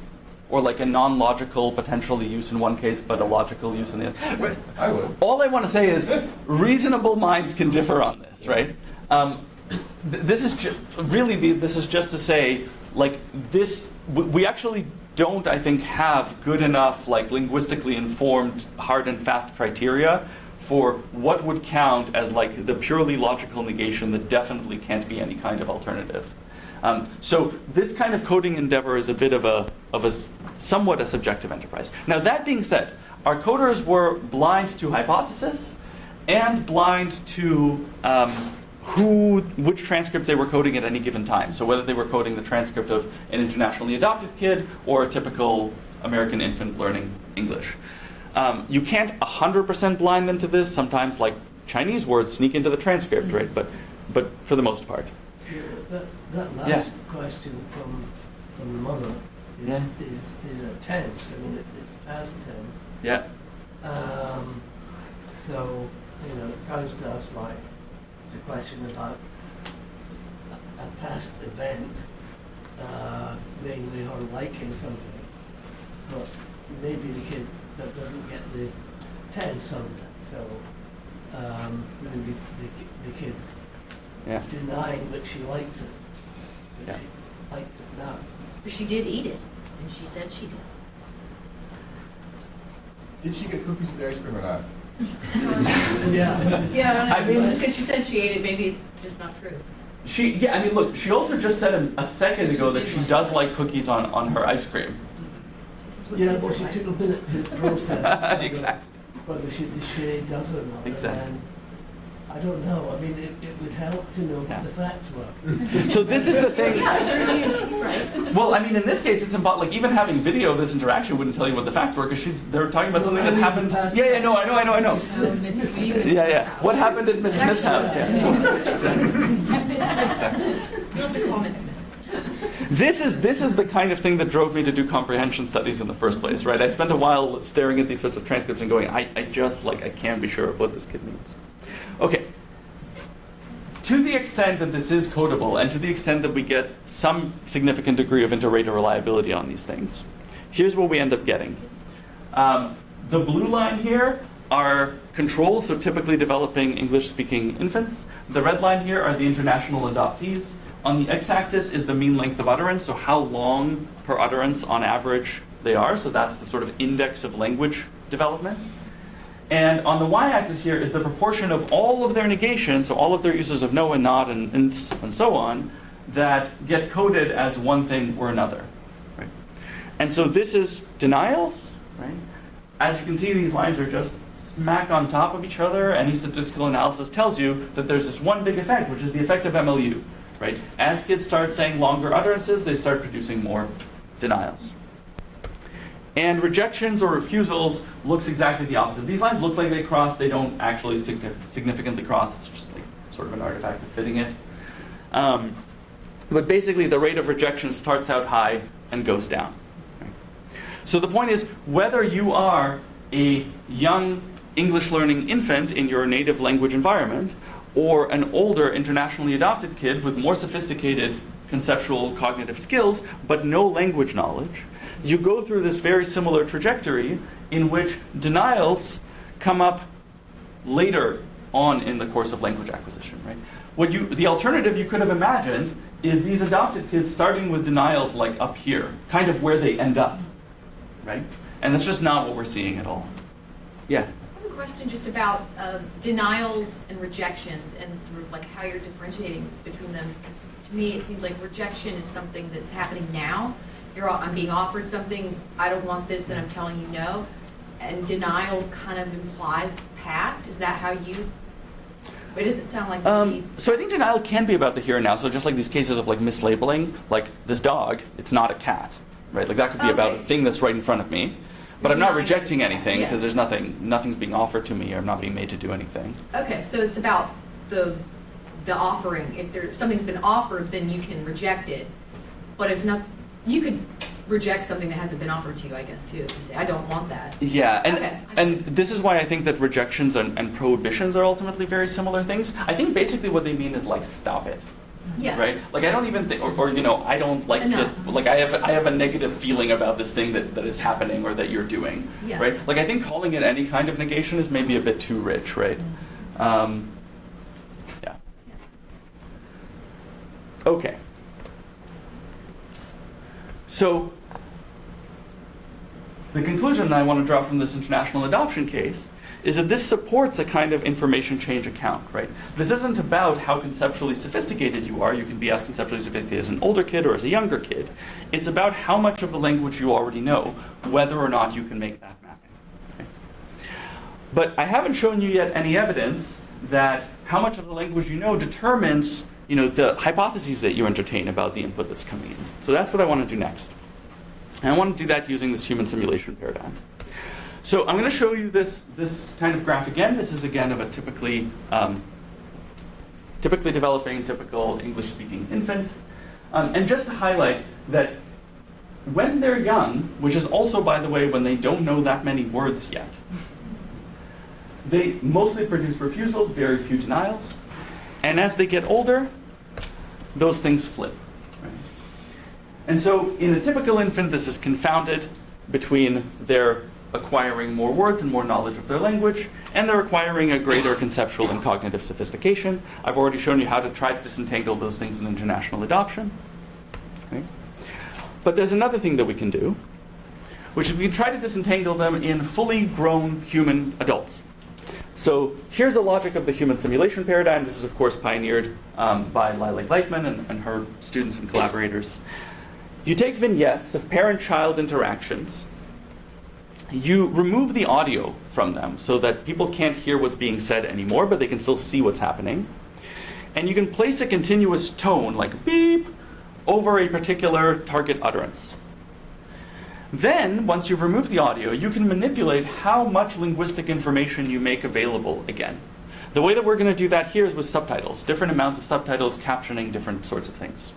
Or like a non-logical potential use in one case but a logical use in the other? I would. All I want to say is reasonable minds can differ on this, right? This is just to say, like, we actually don't, I think, have good enough, like, linguistically informed, hard and fast criteria for what would count as, like, the purely logical negation that definitely can't be any kind of alternative. So this kind of coding endeavor is a bit of a somewhat a subjective enterprise. Now, that being said, our coders were blind to hypothesis and blind to which transcripts they were coding at any given time. So whether they were coding the transcript of an internationally adopted kid or a typical American infant learning English. You can't 100% blind them to this. Sometimes, like, Chinese words sneak into the transcript, right? But for the most part. Yeah, that last question from the mother is a tense. I mean, it's past tense. Yeah. So, it sounds to us like it's a question about a past event, namely her liking something, but maybe the kid that doesn't get the tense on that. So, really the kid's denying that she likes it. That she likes it now. She did eat it, and she said she did. Did she get cookies with the ice cream or not? Yeah. Yeah, I mean, just because she said she ate it, maybe it's just not true. Look, she also just said a second ago that she does like cookies on her ice cream. Yeah, well, she took a minute to process Exactly. whether she does or not. Exactly. And I don't know. I mean, it would help to know what the facts were. So this is the thing. Yeah, she's right. Well, I mean, in this case, it's like even having video of this interaction wouldn't tell you what the facts were because they're talking about something that happened. Yeah, no, I know. Yeah. What happened at Miss Smith's house? Yeah. You'll have to call Miss Smith. This is the kind of thing that drove me to do comprehension studies in the first place, right? I spent a while staring at these sorts of transcripts and going, I can't be sure of what this kid means. Okay. To the extent that this is codable, and to the extent that we get some significant degree of inter-rater reliability on these things, here's what we end up getting. The blue line here are controls, so typically developing English-speaking infants. The red line here are the international adoptees. On the x-axis is the mean length of utterance, so how long per utterance on average they are. So that's the sort of index of language development. And on the y-axis here is the proportion of all of their negations, so all of their uses of no and not and so on, that get coded as one thing or another. Right? And so this is denials. Right? As you can see, these lines are just smack on top of each other. Any statistical analysis tells you that there's this one big effect, which is the effect of MLU. Right? As kids start saying longer utterances, they start producing more denials. And rejections or refusals looks exactly the opposite. These lines look like they cross. They don't actually significantly cross. It's just like sort of an artifact of fitting it. But basically, the rate of rejection starts out high and goes down. Right? So the point is, whether you are a young English-learning infant in your native language environment, or an older internationally adopted kid with more sophisticated conceptual cognitive skills, but no language knowledge, you go through this very similar trajectory in which denials come up later on in the course of language acquisition. Right? The alternative you could have imagined is these adopted kids starting with denials like up here, kind of where they end up. Right? And that's just not what we're seeing at all. Yeah? I have a question just about denials and rejections and sort of like how you're differentiating between them. Because to me, it seems like rejection is something that's happening now. I'm being offered something, I don't want this, and I'm telling you no. And denial kind of implies past. Is that how you? It doesn't sound like. So I think denial can be about the here and now. So just like these cases of like mislabeling, like this dog, it's not a cat, right? Like that could be about a thing that's right in front of me, but I'm not rejecting anything because there's nothing's being offered to me, or I'm not being made to do anything. Okay, so it's about the offering. If something's been offered, then you can reject it. But if not. You could reject something that hasn't been offered to you, I guess, too. If you say, I don't want that. Yeah, and this is why I think that rejections and prohibitions are ultimately very similar things. I think basically what they mean is like, stop it. Yeah. Right? Like I don't even think, or I don't like it. Like I have a negative feeling about this thing that is happening or that you're doing. Yeah. Right? Like I think calling it any kind of negation is maybe a bit too rich, right? Yeah. Okay. So, the conclusion that I want to draw from this international adoption case is that this supports a kind of information change account, right? This isn't about how conceptually sophisticated you are. You can be as conceptually sophisticated as an older kid or as a younger kid. It's about how much of the language you already know, whether or not you can make that mapping. Okay? But I haven't shown you yet any evidence that how much of the language you know determines the hypotheses that you entertain about the input that's coming in. So that's what I want to do next. And I want to do that using this human simulation paradigm. So I'm going to show you this kind of graph again. This is again of a typically developing, typical English-speaking infant. And just to highlight that when they're young, which is also, by the way, when they don't know that many words yet, they mostly produce refusals, very few denials. And as they get older, those things flip. Right? And so in a typical infant, this is confounded between their acquiring more words and more knowledge of their language, and they're acquiring a greater conceptual and cognitive sophistication. I've already shown you how to try to disentangle those things in international adoption. Okay? But there's another thing that we can do, which is we can try to disentangle them in fully grown human adults. So here's a logic of the human simulation paradigm. This is, of course, pioneered by Lila Gleitman and her students and collaborators. You take vignettes of parent-child interactions. You remove the audio from them so that people can't hear what's being said anymore, but they can still see what's happening. And you can place a continuous tone, like beep, over a particular target utterance. Then, once you've removed the audio, you can manipulate how much linguistic information you make available again. The way that we're going to do that here is with subtitles, different amounts of subtitles captioning different sorts of things.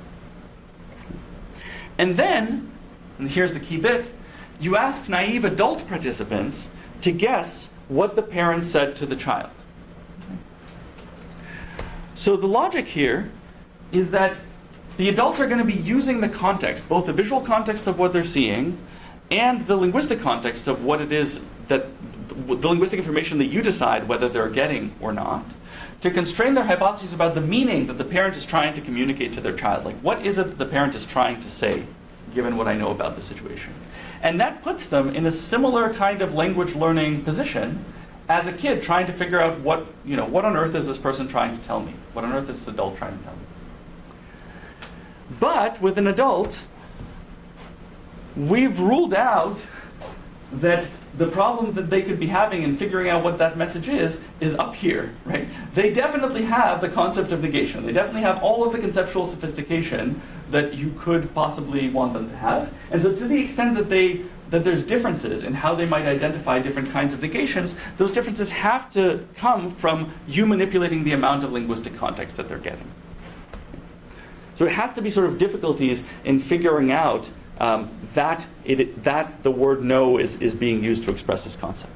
And then, and here's the key bit, you ask naive adult participants to guess what the parent said to the child. So the logic here is that the adults are going to be using the context, both the visual context of what they're seeing and the linguistic context of what it is that the linguistic information that you decide whether they're getting or not, to constrain their hypotheses about the meaning that the parent is trying to communicate to their child. Like, what is it that the parent is trying to say, given what I know about the situation? And that puts them in a similar kind of language learning position as a kid trying to figure out what on earth is this person trying to tell me? What on earth is this adult trying to tell me? But with an adult, we've ruled out that the problem that they could be having in figuring out what that message is up here, right? They definitely have the concept of negation. They definitely have all of the conceptual sophistication that you could possibly want them to have. And so to the extent that there's differences in how they might identify different kinds of negations, those differences have to come from you manipulating the amount of linguistic context that they're getting. So it has to be sort of difficulties in figuring out that the word no is being used to express this concept.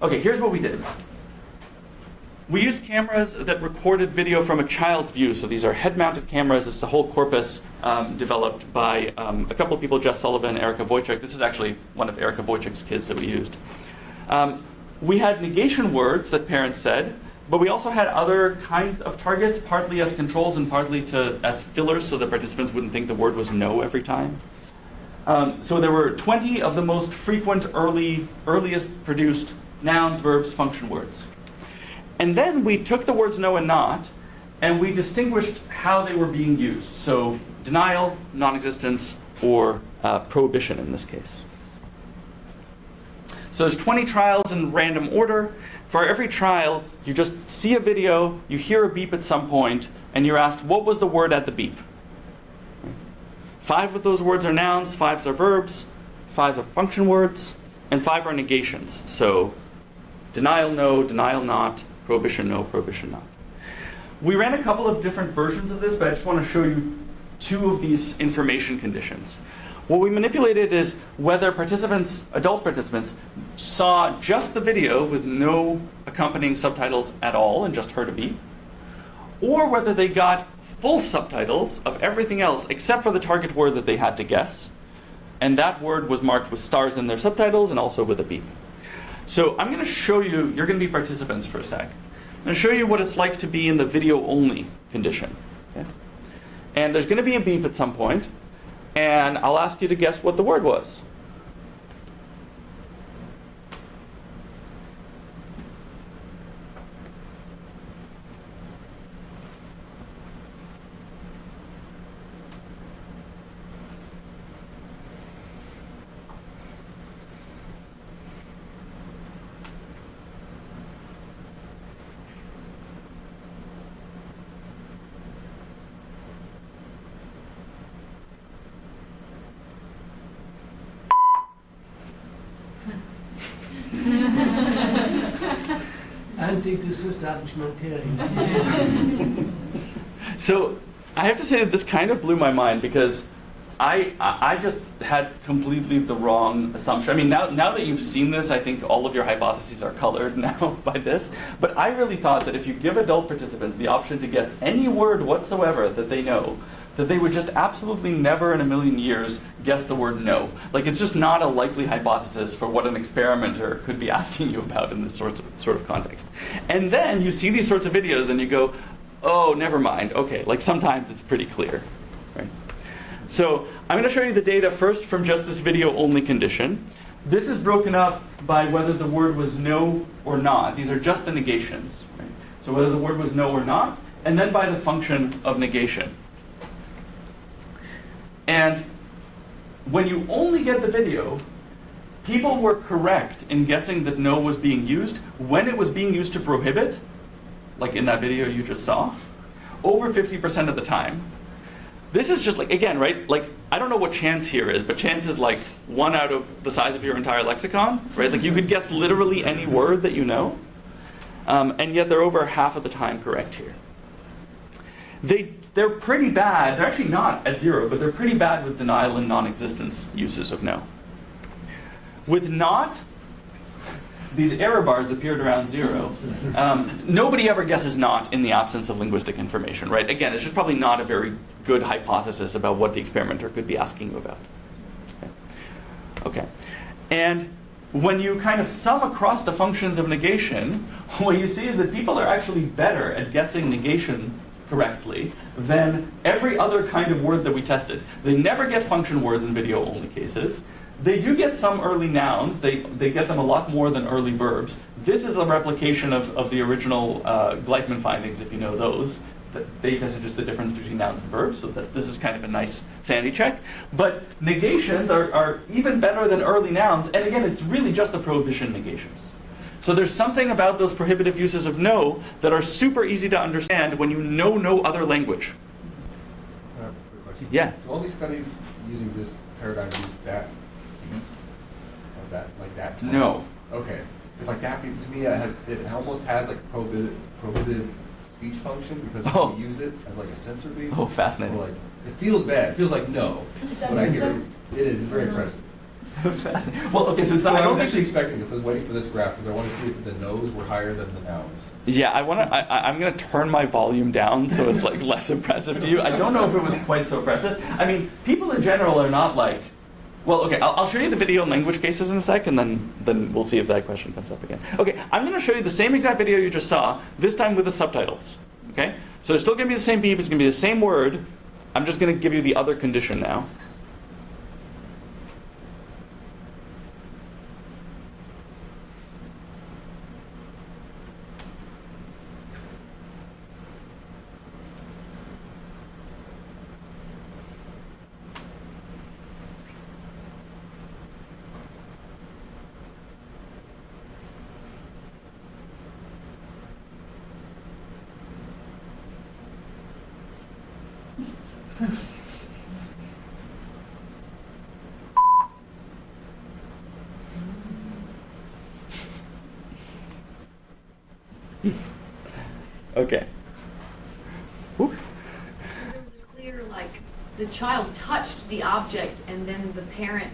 Okay, here's what we did. We used cameras that recorded video from a child's view. So these are head-mounted cameras. It's a whole corpus developed by a couple of people, Jess Sullivan, Erica Wojcik. This is actually one of Erica Wojcik's kids that we used. We had negation words that parents said, but we also had other kinds of targets, partly as controls and partly as fillers so that participants wouldn't think the word was no every time. So there were 20 of the most frequent earliest produced nouns, verbs, function words. And then we took the words no and not, and we distinguished how they were being used. So denial, non-existence, or prohibition in this case. So there's 20 trials in random order. For every trial, you just see a video, you hear a beep at some point, and you're asked, what was the word at the beep? 5 of those words are nouns, 5 are verbs, 5 are function words, and 5 are negations. So denial no, denial not, prohibition no, prohibition not. We ran a couple of different versions of this, but I just want to show you 2 of these information conditions. What we manipulated is whether adult participants, saw just the video with no accompanying subtitles at all and just heard a beep, or whether they got full subtitles of everything else except for the target word that they had to guess, and that word was marked with stars in their subtitles and also with a beep. So I'm going to show you, you're going to be participants for a sec. I'm going to show you what it's like to be in the video-only condition. Okay? And there's going to be a beep at some point, and I'll ask you to guess what the word was. So I have to say that this kind of blew my mind because I just had completely the wrong assumption. I mean, now that you've seen this, I think all of your hypotheses are colored now by this. But I really thought that if you give adult participants the option to guess any word whatsoever that they know, that they would just absolutely never in a million years guess the word no. Like, it's just not a likely hypothesis for what an experimenter could be asking you about in this sort of context. And then you see these sorts of videos and you go, oh, never mind. Okay, like sometimes it's pretty clear, right? So I'm going to show you the data first from just this video-only condition. This is broken up by whether the word was no or not. These are just the negations, right? So whether the word was no or not, and then by the function of negation. And when you only get the video, people were correct in guessing that no was being used when it was being used to prohibit, like in that video you just saw, over 50% of the time. this is just like, again, right? Like, I don't know what chance here is, but chance is like 1 out of the size of your entire lexicon, right? Like, you could guess literally any word that you know, and yet they're over half of the time correct here. They're pretty bad. They're actually not at 0, but they're pretty bad with denial and non-existence uses of no. With not, these error bars appeared around 0. Nobody ever guesses not in the absence of linguistic information, right? Again, it's just probably not a very good hypothesis about what the experimenter could be asking you about. Okay. And when you kind of sum across the functions of negation, what you see is that people are actually better at guessing negation correctly than every other kind of word that we tested. They never get function words in video-only cases. They do get some early nouns. They get them a lot more than early verbs. This is a replication of the original Gleitman findings, if you know those. That they tested just the difference between nouns and verbs, so that this is kind of a nice sanity check. But negations are even better than early nouns, and again, it's really just the prohibition negations. So there's something about those prohibitive uses of no that are super easy to understand when you know no other language. Quick question. Yeah. Do all these studies using this paradigm use that beat? Or that, like that tone? No. Okay. Because like that beat, to me, it almost has like a prohibitive speech function because we use it as like a censor beat. Oh, fascinating. Or like, it feels bad. It feels like no. It's When I hear it, understood. it is very impressive. Fascinating. Well, okay, so, So I I don't was think actually expecting this. I was waiting for this graph because I want to see if the no's were higher than the nouns. Yeah, I'm going to turn my volume down so it's like less impressive to you. I don't know if it was quite so impressive. I mean, people in general are not like, well, okay, I'll show you the video and language cases in a sec, and then we'll see if that question comes up again. Okay, I'm going to show you the same exact video you just saw, this time with the subtitles. Okay, so it's still going to be the same beep, it's going to be the same word. I'm just going to give you the other condition now. Okay. Whoop. So there was a clear, like, the child touched the object and then the parent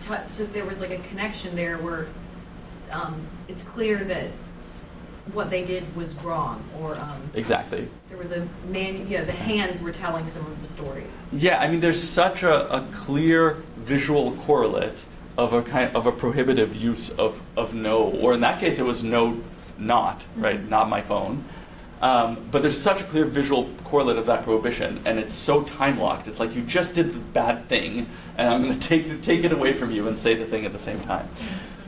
touched, so there was like a connection there where it's clear that what they did was wrong, or Exactly. there was a the hands were telling some of the story. Yeah, I mean, there's such a clear visual correlate of a kind of a prohibitive use of no, or in that case, it was no, not, right, not my phone. But there's such a clear visual correlate of that prohibition, and it's so time locked. It's like you just did the bad thing, and I'm going to take it away from you and say the thing at the same time.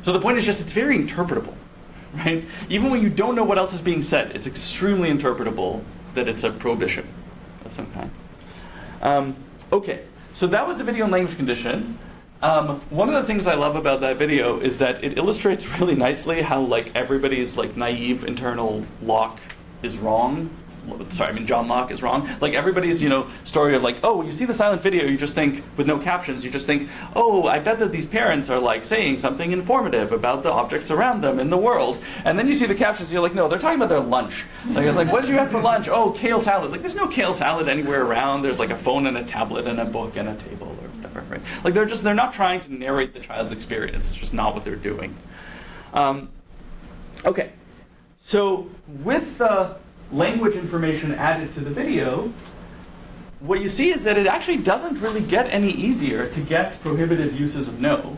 So the point is just it's very interpretable, right? Even when you don't know what else is being said, it's extremely interpretable that it's a prohibition of some kind. Okay, so that was the video and language condition. One of the things I love about that video is that it illustrates really nicely how like everybody's like naive internal lock is wrong. Sorry, I mean John Locke is wrong. Like everybody's, story of like, oh, when you see the silent video, you just think, with no captions, you just think, oh, I bet that these parents are like saying something informative about the objects around them in the world. And then you see the captions, you're like, no, they're talking about their lunch. Like it's like, what did you have for lunch? Oh, kale salad. Like there's no kale salad anywhere around. There's like a phone and a tablet and a book and a table or whatever, right? Like they're not trying to narrate the child's experience. It's just not what they're doing. Okay, so with the language information added to the video, what you see is that it actually doesn't really get any easier to guess prohibitive uses of no.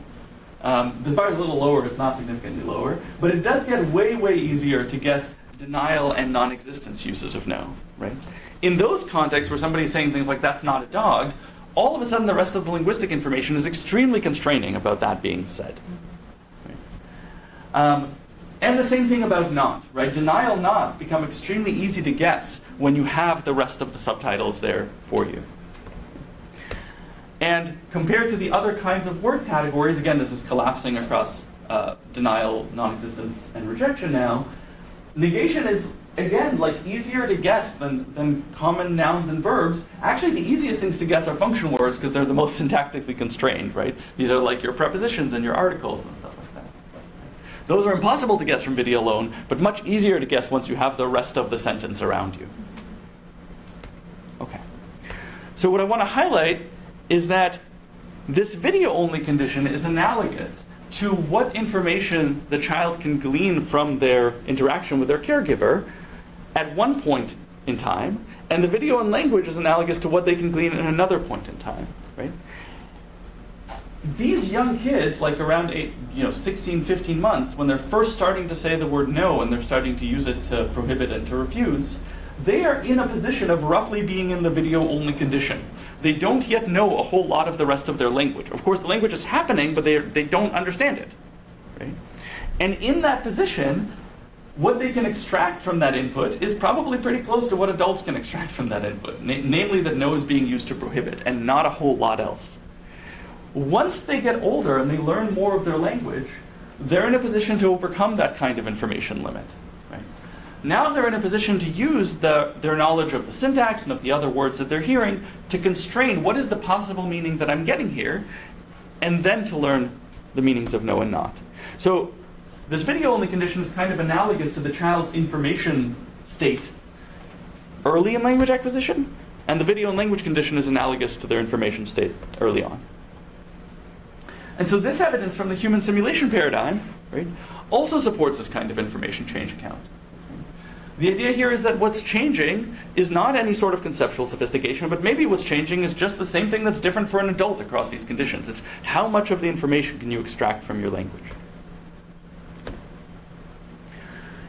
This bar is a little lower, but it's not significantly lower. But it does get way, way easier to guess denial and non-existence uses of no, right? In those contexts where somebody's saying things like, that's not a dog, all of a sudden the rest of the linguistic information is extremely constraining about that being said. Right? And the same thing about not, right? Denial nots become extremely easy to guess when you have the rest of the subtitles there for you. And compared to the other kinds of word categories, again, this is collapsing across denial, non-existence, and rejection now, negation is again, like easier to guess than common nouns and verbs. Actually, the easiest things to guess are function words because they're the most syntactically constrained, right? These are like your prepositions and your articles and stuff like that. Those are impossible to guess from video alone, but much easier to guess once you have the rest of the sentence around you. Okay. So what I want to highlight is that this video-only condition is analogous to what information the child can glean from their interaction with their caregiver at one point in time, and the video and language is analogous to what they can glean at another point in time, right? These young kids, like around 16, 15 months, when they're first starting to say the word no and they're starting to use it to prohibit and to refuse, they are in a position of roughly being in the video-only condition. They don't yet know a whole lot of the rest of their language. Of course, the language is happening, but they don't understand it, right? And in that position, what they can extract from that input is probably pretty close to what adults can extract from that input, namely that no is being used to prohibit and not a whole lot else. Once they get older and they learn more of their language, they're in a position to overcome that kind of information limit. Right? Now they're in a position to use their knowledge of the syntax and of the other words that they're hearing to constrain what is the possible meaning that I'm getting here, and then to learn the meanings of no and not. So this video-only condition is kind of analogous to the child's information state early in language acquisition, and the video and language condition is analogous to their information state early on. And so this evidence from the human simulation paradigm, right, also supports this kind of information change account. The idea here is that what's changing is not any sort of conceptual sophistication, but maybe what's changing is just the same thing that's different for an adult across these conditions. It's how much of the information can you extract from your language.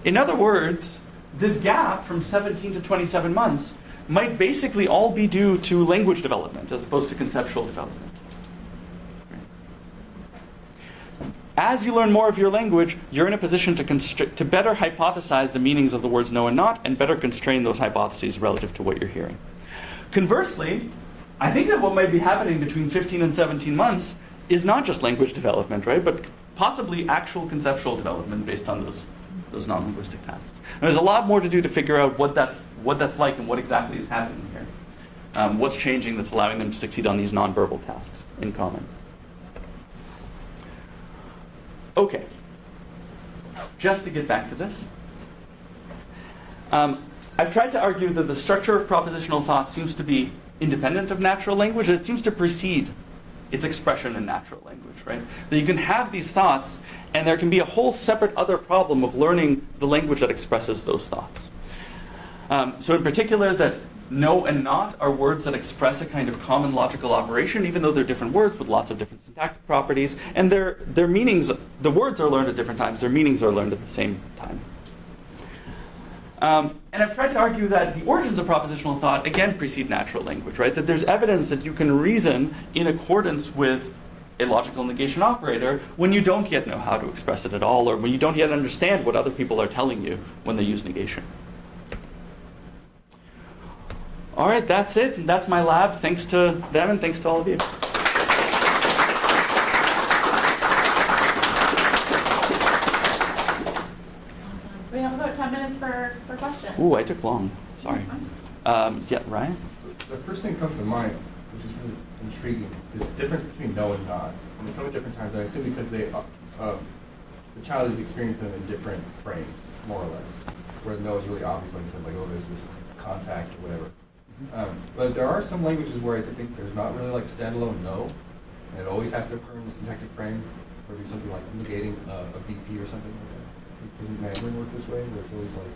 In other words, this gap from 17 to 27 months might basically all be due to language development as opposed to conceptual development. As you learn more of your language, you're in a position to better hypothesize the meanings of the words no and not, and better constrain those hypotheses relative to what you're hearing. Conversely, I think that what might be happening between 15 and 17 months is not just language development, right, but possibly actual conceptual development based on those non-linguistic tasks. And there's a lot more to do to figure out what that's like and what exactly is happening here. What's changing that's allowing them to succeed on these nonverbal tasks in common. Okay, just to get back to this. I've tried to argue that the structure of propositional thought seems to be independent of natural language, and it seems to precede its expression in natural language, right? That you can have these thoughts, and there can be a whole separate other problem of learning the language that expresses those thoughts. So in particular, that no and not are words that express a kind of common logical operation, even though they're different words with lots of different syntactic properties, and their meanings, the words are learned at different times, their meanings are learned at the same time. And I've tried to argue that the origins of propositional thought, again, precede natural language, right? That there's evidence that you can reason in accordance with a logical negation operator when you don't yet know how to express it at all, or when you don't yet understand what other people are telling you when they use negation. All right, that's it. And that's my lab. Thanks to them and thanks to all of you. Awesome. So we have about 10 minutes for questions. Ooh, I took long. Sorry. Yeah, Ryan? The first thing that comes to mind, which is really intriguing, is the difference between no and not. And they come at different times, I assume because the child is experiencing them in different frames, more or less. Where no is really obvious, like I said, like, oh, there's this contact or whatever. But there are some languages where I think there's not really like standalone no, and it always has to occur in the syntactic frame, or be something like negating a VP or something like that. Doesn't Mandarin work this way, where it's always like,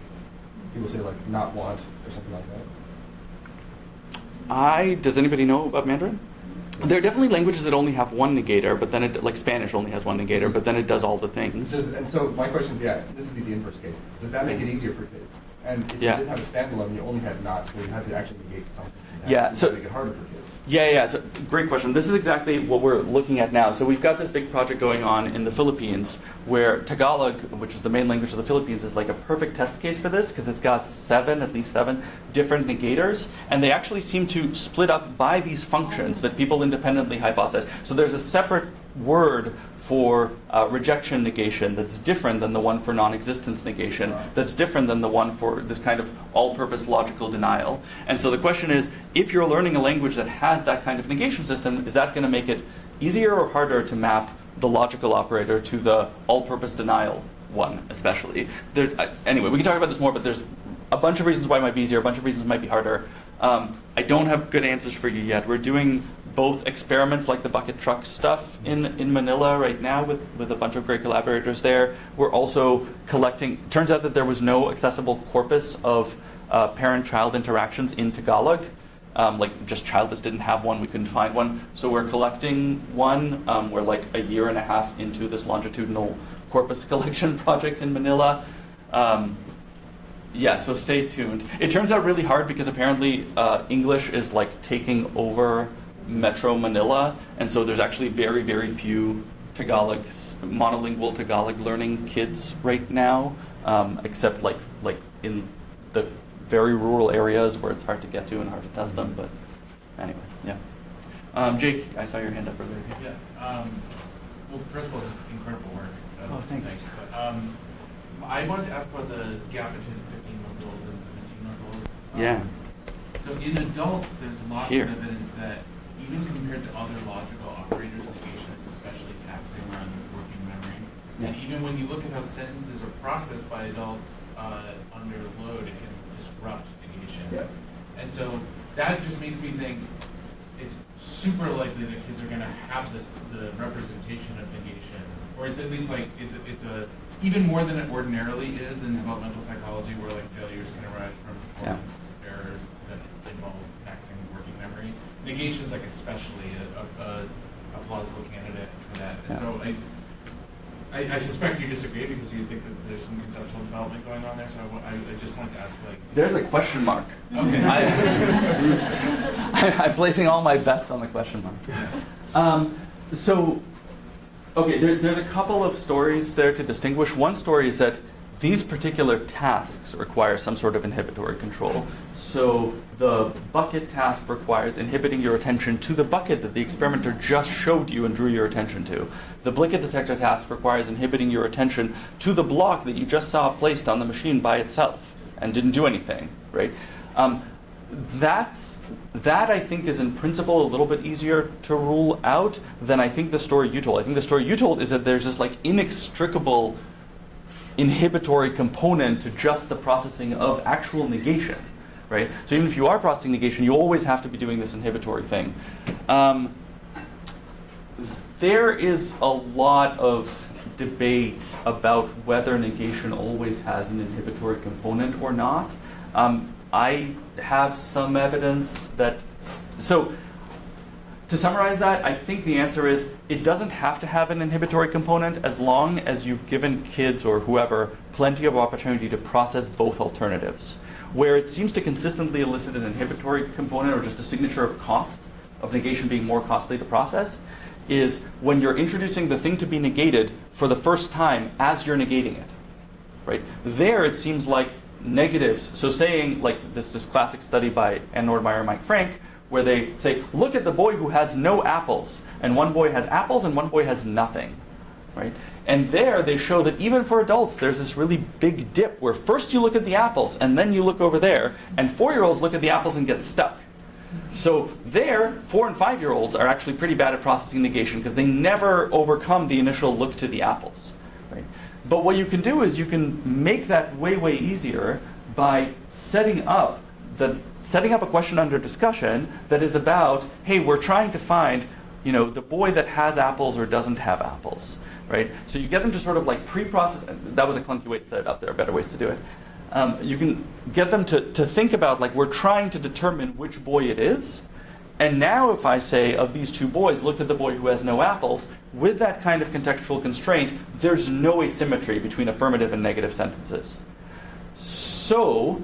people say like not want or something like that? Does anybody know about Mandarin? There are definitely languages that only have one negator, but then it, like Spanish only has one negator, but then it does all the things. And so my question is, this would be the inverse case. Does that make it easier for kids? And if you didn't have a standalone, you only had not, well, you had to actually negate something. Yeah, so make it harder for kids. Yeah. So great question. This is exactly what we're looking at now. So we've got this big project going on in the Philippines, where Tagalog, which is the main language of the Philippines, is like a perfect test case for this because it's got at least seven different negators, and they actually seem to split up by these functions that people independently hypothesize. So there's a separate word for rejection negation that's different than the one for non-existence negation, that's different than the one for this kind of all-purpose logical denial. And so the question is, if you're learning a language that has that kind of negation system, is that going to make it easier or harder to map the logical operator to the all-purpose denial one, especially? Anyway, we can talk about this more, but there's a bunch of reasons why it might be easier, a bunch of reasons it might be harder. I don't have good answers for you yet. We're doing both experiments like the bucket truck stuff in Manila right now with a bunch of great collaborators there. We're also collecting, turns out that there was no accessible corpus of parent-child interactions in Tagalog. Like just childless didn't have one, we couldn't find one. So we're collecting one. We're like a year and a half into this longitudinal corpus collection project in Manila. Yeah, so stay tuned. It turns out really hard because apparently English is like taking over Metro Manila, and so there's actually very, very few monolingual Tagalog learning kids right now, except like in the very rural areas where it's hard to get to and hard to test them. But anyway, yeah. Jake, I saw your hand up earlier. Yeah. Well, first of all, just incredible work. Oh, thanks. But, I wanted to ask about the gap between 15-month-olds and 17-month-olds. Yeah. So in adults, there's lots Here. of evidence that even compared to other logical operators, negation is especially taxing on working memory. Yeah. And even when you look at how sentences are processed by adults under load, it can disrupt negation. Yeah. And so that just makes me think it's super likely that kids are going to have the representation of negation, or it's at least like it's a even more than it ordinarily is in developmental psychology, where like failures can arise from performance errors that involve taxing working memory. Negation is like especially a plausible candidate for that. And so I suspect you disagree because you think that there's some conceptual development going on there. So I just wanted to ask, like, There's a question mark. Okay. I'm placing all my bets on the question mark. Okay, there's a couple of stories there to distinguish. One story is that these particular tasks require some sort of inhibitory control. So the bucket task requires inhibiting your attention to the bucket that the experimenter just showed you and drew your attention to. The blanket detector task requires inhibiting your attention to the block that you just saw placed on the machine by itself and didn't do anything, right? That I think is in principle a little bit easier to rule out than I think the story you told. I think the story you told is that there's this like inextricable inhibitory component to just the processing of actual negation, right? So even if you are processing negation, you always have to be doing this inhibitory thing. There is a lot of debate about whether negation always has an inhibitory component or not. I have some evidence that, so to summarize that, I think the answer is it doesn't have to have an inhibitory component as long as you've given kids or whoever plenty of opportunity to process both alternatives. Where it seems to consistently elicit an inhibitory component or just a signature of cost, of negation being more costly to process, is when you're introducing the thing to be negated for the first time as you're negating it, right? There it seems like negatives, so saying like this classic study by Ann Nordmeyer and Mike Frank, where they say, look at the boy who has no apples, and one boy has apples and one boy has nothing, right? And there they show that even for adults, there's this really big dip where first you look at the apples and then you look over there, and 4-year-olds look at the apples and get stuck. So there, 4 and 5-year-olds are actually pretty bad at processing negation because they never overcome the initial look to the apples, right? But what you can do is you can make that way, way easier by setting up a question under discussion that is about, hey, we're trying to find, the boy that has apples or doesn't have apples, right? So you get them to sort of like pre-process. That was a clunky way to set it up. There are better ways to do it. You can get them to think about, like, we're trying to determine which boy it is. And now if I say, of these two boys, look at the boy who has no apples, with that kind of contextual constraint, there's no asymmetry between affirmative and negative sentences. So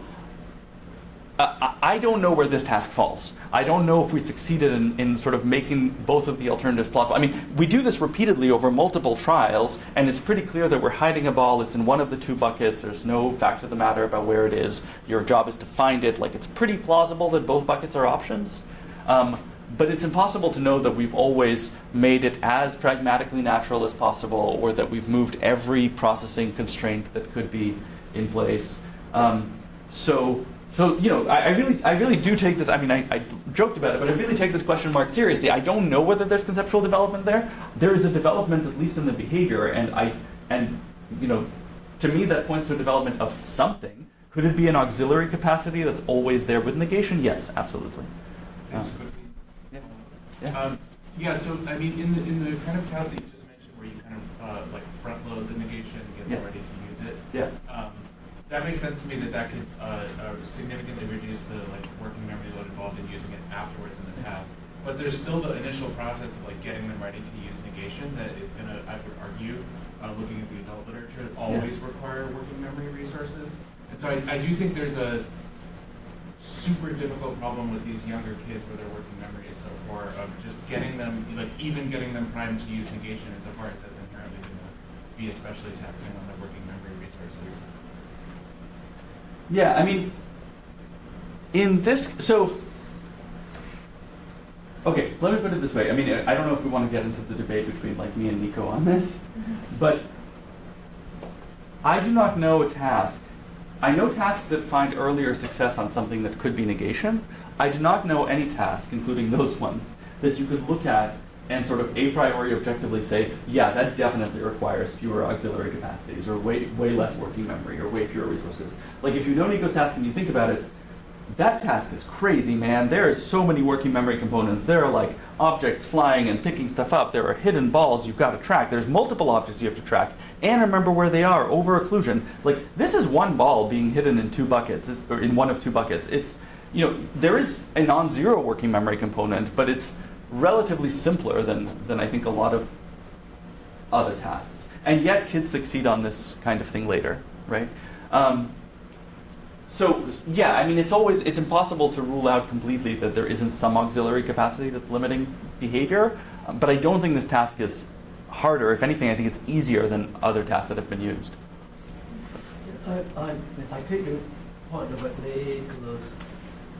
I don't know where this task falls. I don't know if we succeeded in sort of making both of the alternatives plausible. I mean, we do this repeatedly over multiple trials, and it's pretty clear that we're hiding a ball. It's in one of the two buckets. There's no fact of the matter about where it is. Your job is to find it. Like, it's pretty plausible that both buckets are options. but it's impossible to know that we've always made it as pragmatically natural as possible, or that we've moved every processing constraint that could be in place. So I really do take this. I mean, I joked about it, but I really take this question mark seriously. I don't know whether there's conceptual development there. There is a development, at least in the behavior, and to me that points to a development of something. Could it be an auxiliary capacity that's always there with negation? Yes, absolutely. Just quickly. Yeah. So I mean, in the kind of task that you just mentioned, where you kind of like front load the negation and get them ready to use it. Yeah. That makes sense to me that could significantly reduce the working memory load involved in using it afterwards in the task. But there's still the initial process of getting them ready to use negation that is going to, I would argue, looking at the adult literature, always require working memory resources. And so I do think there's a super difficult problem with these younger kids where their working memory is so poor of just getting them, even getting them primed to use negation insofar as that's inherently going to be especially taxing on their working memory resources. Yeah, I mean, in this, okay, let me put it this way. I mean, I don't know if we want to get into the debate between me and Nico on this, but I do not know a task. I know tasks that find earlier success on something that could be negation. I do not know any task, including those ones, that you could look at and sort of a priori objectively say, yeah, that definitely requires fewer auxiliary capacities, or way less working memory, or way fewer resources. If you know Nico's task and you think about it, that task is crazy, man. There is so many working memory components. There are objects flying and picking stuff up. There are hidden balls you've got to track. There's multiple objects you have to track and remember where they are over occlusion. This is one ball being hidden in two buckets, or in one of two buckets. It's, there is a non-zero working memory component, but it's relatively simpler than I think a lot of other tasks. And yet kids succeed on this kind of thing later, right? So yeah, I mean, it's impossible to rule out completely that there isn't some auxiliary capacity that's limiting behavior, but I don't think this task is harder. If anything, I think it's easier than other tasks that have been used. I take your point about Nico's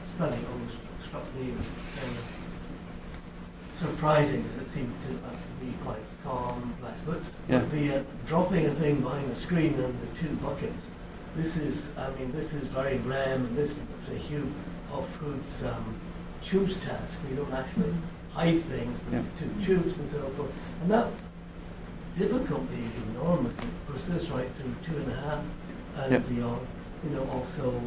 study almost struck me as kind of surprising, because it seemed to be quite complex. But the dropping a thing behind the screen and the two buckets, this is very Graham, and this is a Hugh Hood's tubes task. We don't actually hide things, but two tubes and so forth. And that difficulty is enormous. It persists right through 2.5 and beyond. Also, the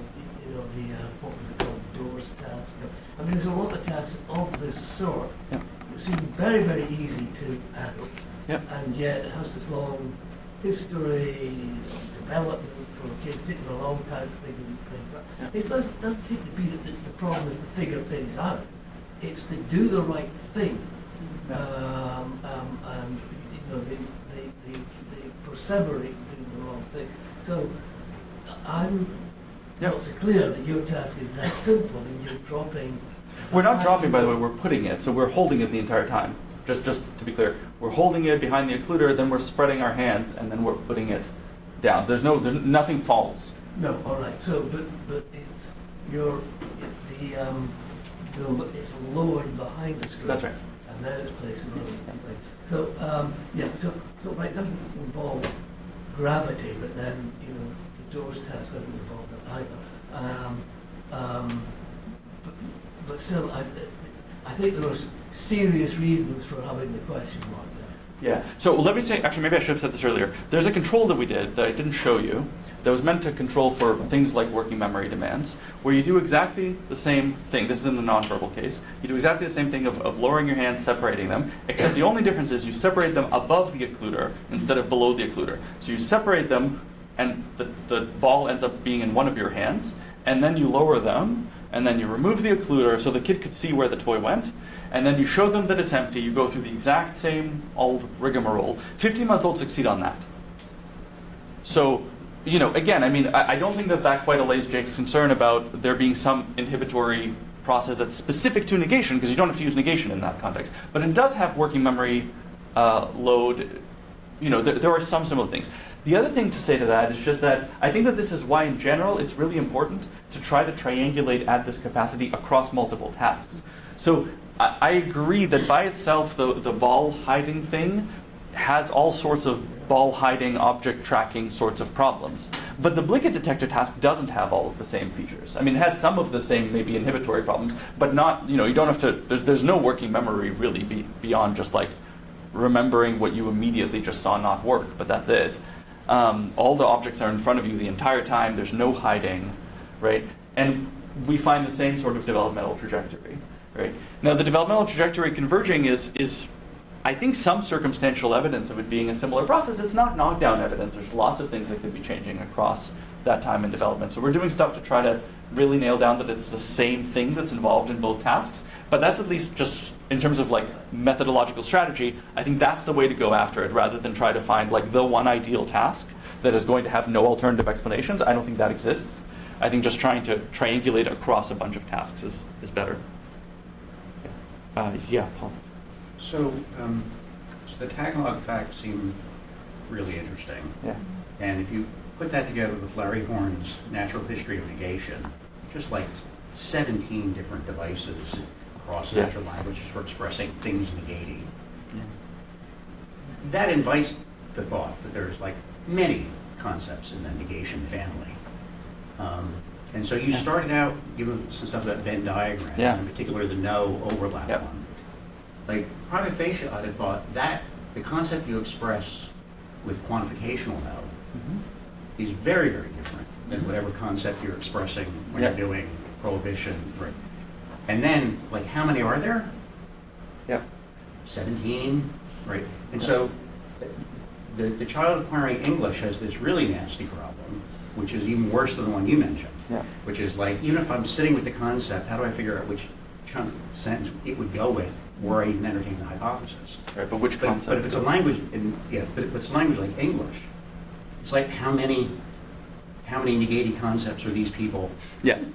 what was it called, doors task. I mean, there's a lot of tasks of this sort that seem very, very easy to handle, and yet it has this long history of development for kids. It's taken a long time to figure these things out. It doesn't seem to be that the problem is to figure things out. It's to do the right thing, and they perseverate in doing the wrong thing. So I'm not so clear that your task is that simple, and you're dropping. We're not dropping, by the way. We're putting it, so we're holding it the entire time. Just to be clear, we're holding it behind the occluder, then we're spreading our hands, and then we're putting it down. There's nothing falls. No, all right. So, but it's it's lowered behind the screen. That's right. And then it's placed in the right. So so right, it doesn't involve gravity, but then the doors test doesn't involve that either. But still, I think there are serious reasons for having the question mark there. Yeah. So let me say, actually, maybe I should have said this earlier. There's a control that we did that I didn't show you that was meant to control for things like working memory demands, where you do exactly the same thing. This is in the nonverbal case. You do exactly the same thing of lowering your hands, separating them, except the only difference is you separate them above the occluder instead of below the occluder. So you separate them, and the ball ends up being in one of your hands, and then you lower them, and then you remove the occluder so the kid could see where the toy went, and then you show them that it's empty. You go through the exact same old rigmarole. 15-month-olds succeed on that. So, again, I mean, I don't think that quite allays Jake's concern about there being some inhibitory process that's specific to negation, because you don't have to use negation in that context. But it does have working memory load. There are some similar things. The other thing to say to that is just that I think that this is why, in general, it's really important to try to triangulate at this capacity across multiple tasks. So I agree that by itself, the ball hiding thing has all sorts of ball hiding, object tracking sorts of problems. But the Blicket detector task doesn't have all of the same features. I mean, it has some of the same maybe inhibitory problems, but not, you don't have to, there's no working memory really beyond just like remembering what you immediately just saw not work, but that's it. All the objects are in front of you the entire time, there's no hiding, right? And we find the same sort of developmental trajectory, right? Now the developmental trajectory converging is I think some circumstantial evidence of it being a similar process. It's not knockdown evidence. There's lots of things that could be changing across that time in development. So we're doing stuff to try to really nail down that it's the same thing that's involved in both tasks. But that's at least just in terms of like methodological strategy, I think that's the way to go after it rather than try to find like the one ideal task that is going to have no alternative explanations. I don't think that exists. I think just trying to triangulate across a bunch of tasks is better. Yeah, Paul. So the Tagalog facts seem really interesting. Yeah. And if you put that together with Larry Horn's Natural History of Negation, just like 17 different devices across natural languages for expressing things negating, that invites the thought that there's like many concepts in the negation family. And so you started out giving some stuff about Venn diagram, in particular the no overlap one. Like prima facie, I'd have thought that the concept you express with quantificational no is very, very different than whatever concept you're expressing when you're doing prohibition. Right. And then, like, how many are there? 17, right? And so the child acquiring English has this really nasty problem, which is even worse than the one you mentioned, which is like, even if I'm sitting with the concept, how do I figure out which chunk of sentence it would go with where I even entertain the hypothesis? Right, but which concept? But if it's a language, but if it's a language like English, it's like how many negating concepts are these people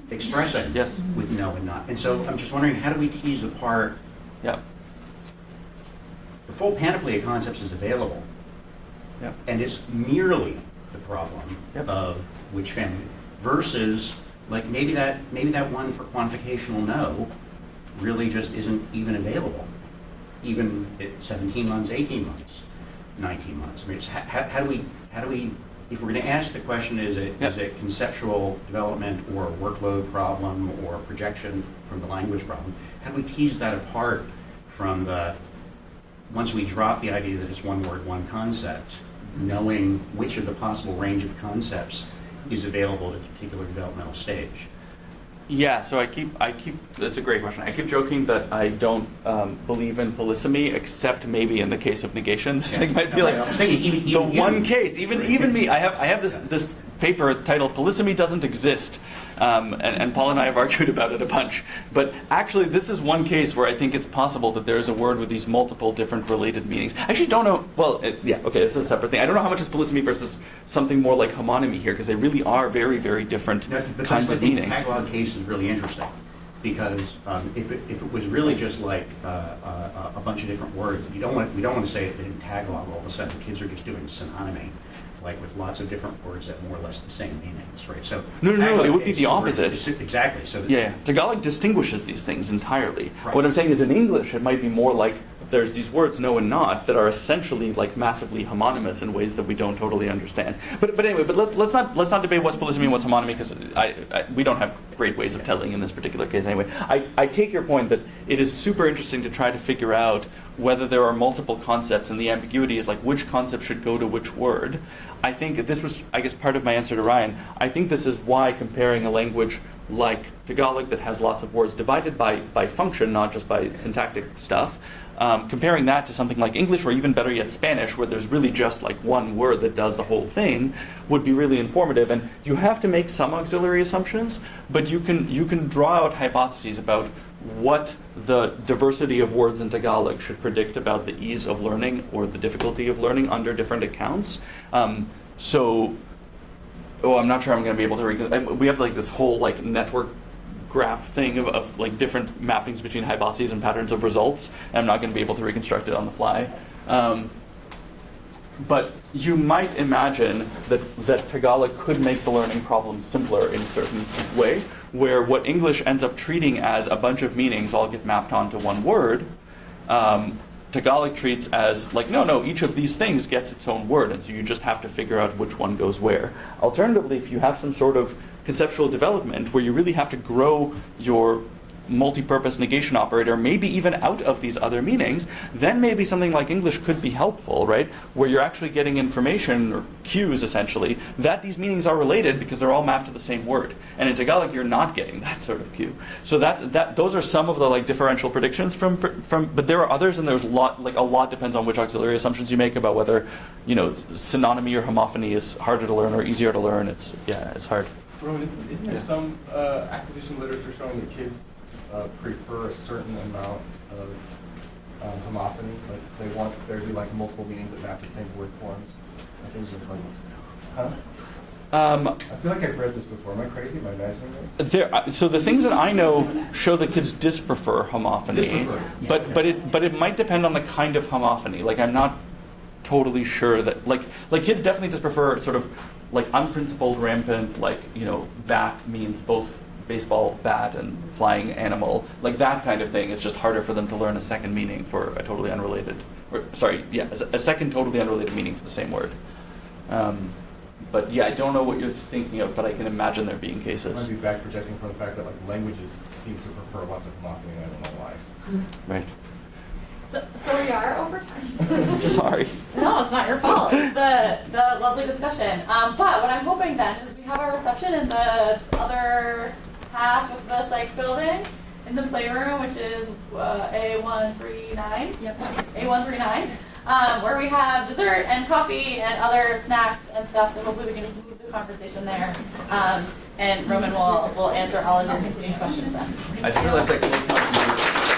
expressing with no and not? And so I'm just wondering, how do we tease apart? The full panoply of concepts is available, and it's merely the problem of which family versus like maybe that one for quantificational no really just isn't even available, even at 17 months, 18 months, 19 months. I mean, how do we, if we're going to ask the question, is it conceptual development or a workload problem or a projection from the language problem, how do we tease that apart from once we drop the idea that it's one word, one concept, knowing which of the possible range of concepts is available at a particular developmental stage? Yeah, so I keep. That's a great question. I keep joking that I don't believe in polysemy, except maybe in the case of negation. This thing might be like the one case. Even me. I have this paper titled "Polysemy Doesn't Exist," and Paul and I have argued about it a bunch. But actually, this is one case where I think it's possible that there is a word with these multiple different related meanings. I actually don't know. Well, okay, this is a separate thing. I don't know how much is polysemy versus something more like homonymy here, because they really are very, very different kinds of meanings. The Tagalog case is really interesting because if it was really just like a bunch of different words, we don't want to say that in Tagalog all of a sudden the kids are just doing synonymy, like with lots of different words that more or less the same meanings, right? So no, it would be the opposite. Exactly. So Tagalog distinguishes these things entirely. Right. What I'm saying is in English it might be more like there's these words no and not that are essentially like massively homonymous in ways that we don't totally understand. But anyway, let's not debate what's polysemy and what's homonymy, because we don't have great ways of telling in this particular case anyway. I take your point that it is super interesting to try to figure out whether there are multiple concepts, and the ambiguity is like which concept should go to which word. I think this was, I guess, part of my answer to Ryan. I think this is why comparing a language like Tagalog that has lots of words divided by function, not just by syntactic stuff, comparing that to something like English, or even better yet Spanish, where there's really just like one word that does the whole thing, would be really informative. And you have to make some auxiliary assumptions, but you can draw out hypotheses about what the diversity of words in Tagalog should predict about the ease of learning or the difficulty of learning under different accounts. I'm not sure I'm going to be able to we have like this whole like network graph thing of like different mappings between hypotheses and patterns of results, and I'm not going to be able to reconstruct it on the fly. But you might imagine that Tagalog could make the learning problem simpler in a certain way, where what English ends up treating as a bunch of meanings all get mapped onto one word, Tagalog treats as like, no, each of these things gets its own word, and so you just have to figure out which one goes where. Alternatively, if you have some sort of conceptual development where you really have to grow your multi-purpose negation operator, maybe even out of these other meanings, then maybe something like English could be helpful, right? Where you're actually getting information, or cues essentially, that these meanings are related because they're all mapped to the same word. And in Tagalog, you're not getting that sort of cue. So those are some of the like differential predictions from, but there are others, and there's a lot depends on which auxiliary assumptions you make about whether, synonymy or homophony is harder to learn or easier to learn. It's hard. Roman, isn't there some acquisition literature showing that kids prefer a certain amount of homophony? Like they want there to be like multiple meanings that map the same word forms. I think it's like, huh? I feel like I've read this before. Am I crazy? Am I imagining this? So the things that I know show that kids disprefer homophony, but it might depend on the kind of homophony. Like I'm not totally sure that like kids definitely disprefer sort of like unprincipled, rampant, bat means both baseball bat and flying animal, like that kind of thing. It's just harder for them to learn a second meaning for a totally unrelated, a second totally unrelated meaning for the same word. But yeah, I don't know what you're thinking of, but I can imagine there being cases. I might be back projecting from the fact that like languages seem to prefer lots of homophony, and I don't know why. Right. So we are over time. Sorry. No, it's not your fault. It's the lovely discussion. But what I'm hoping then is we have our reception in the other half of the psych building, in the playroom, which is A139. Yep. A139, where we have dessert and coffee and other snacks and stuff. So hopefully we can just move the conversation there. And Roman will answer all of your continuing questions then. I just realized that.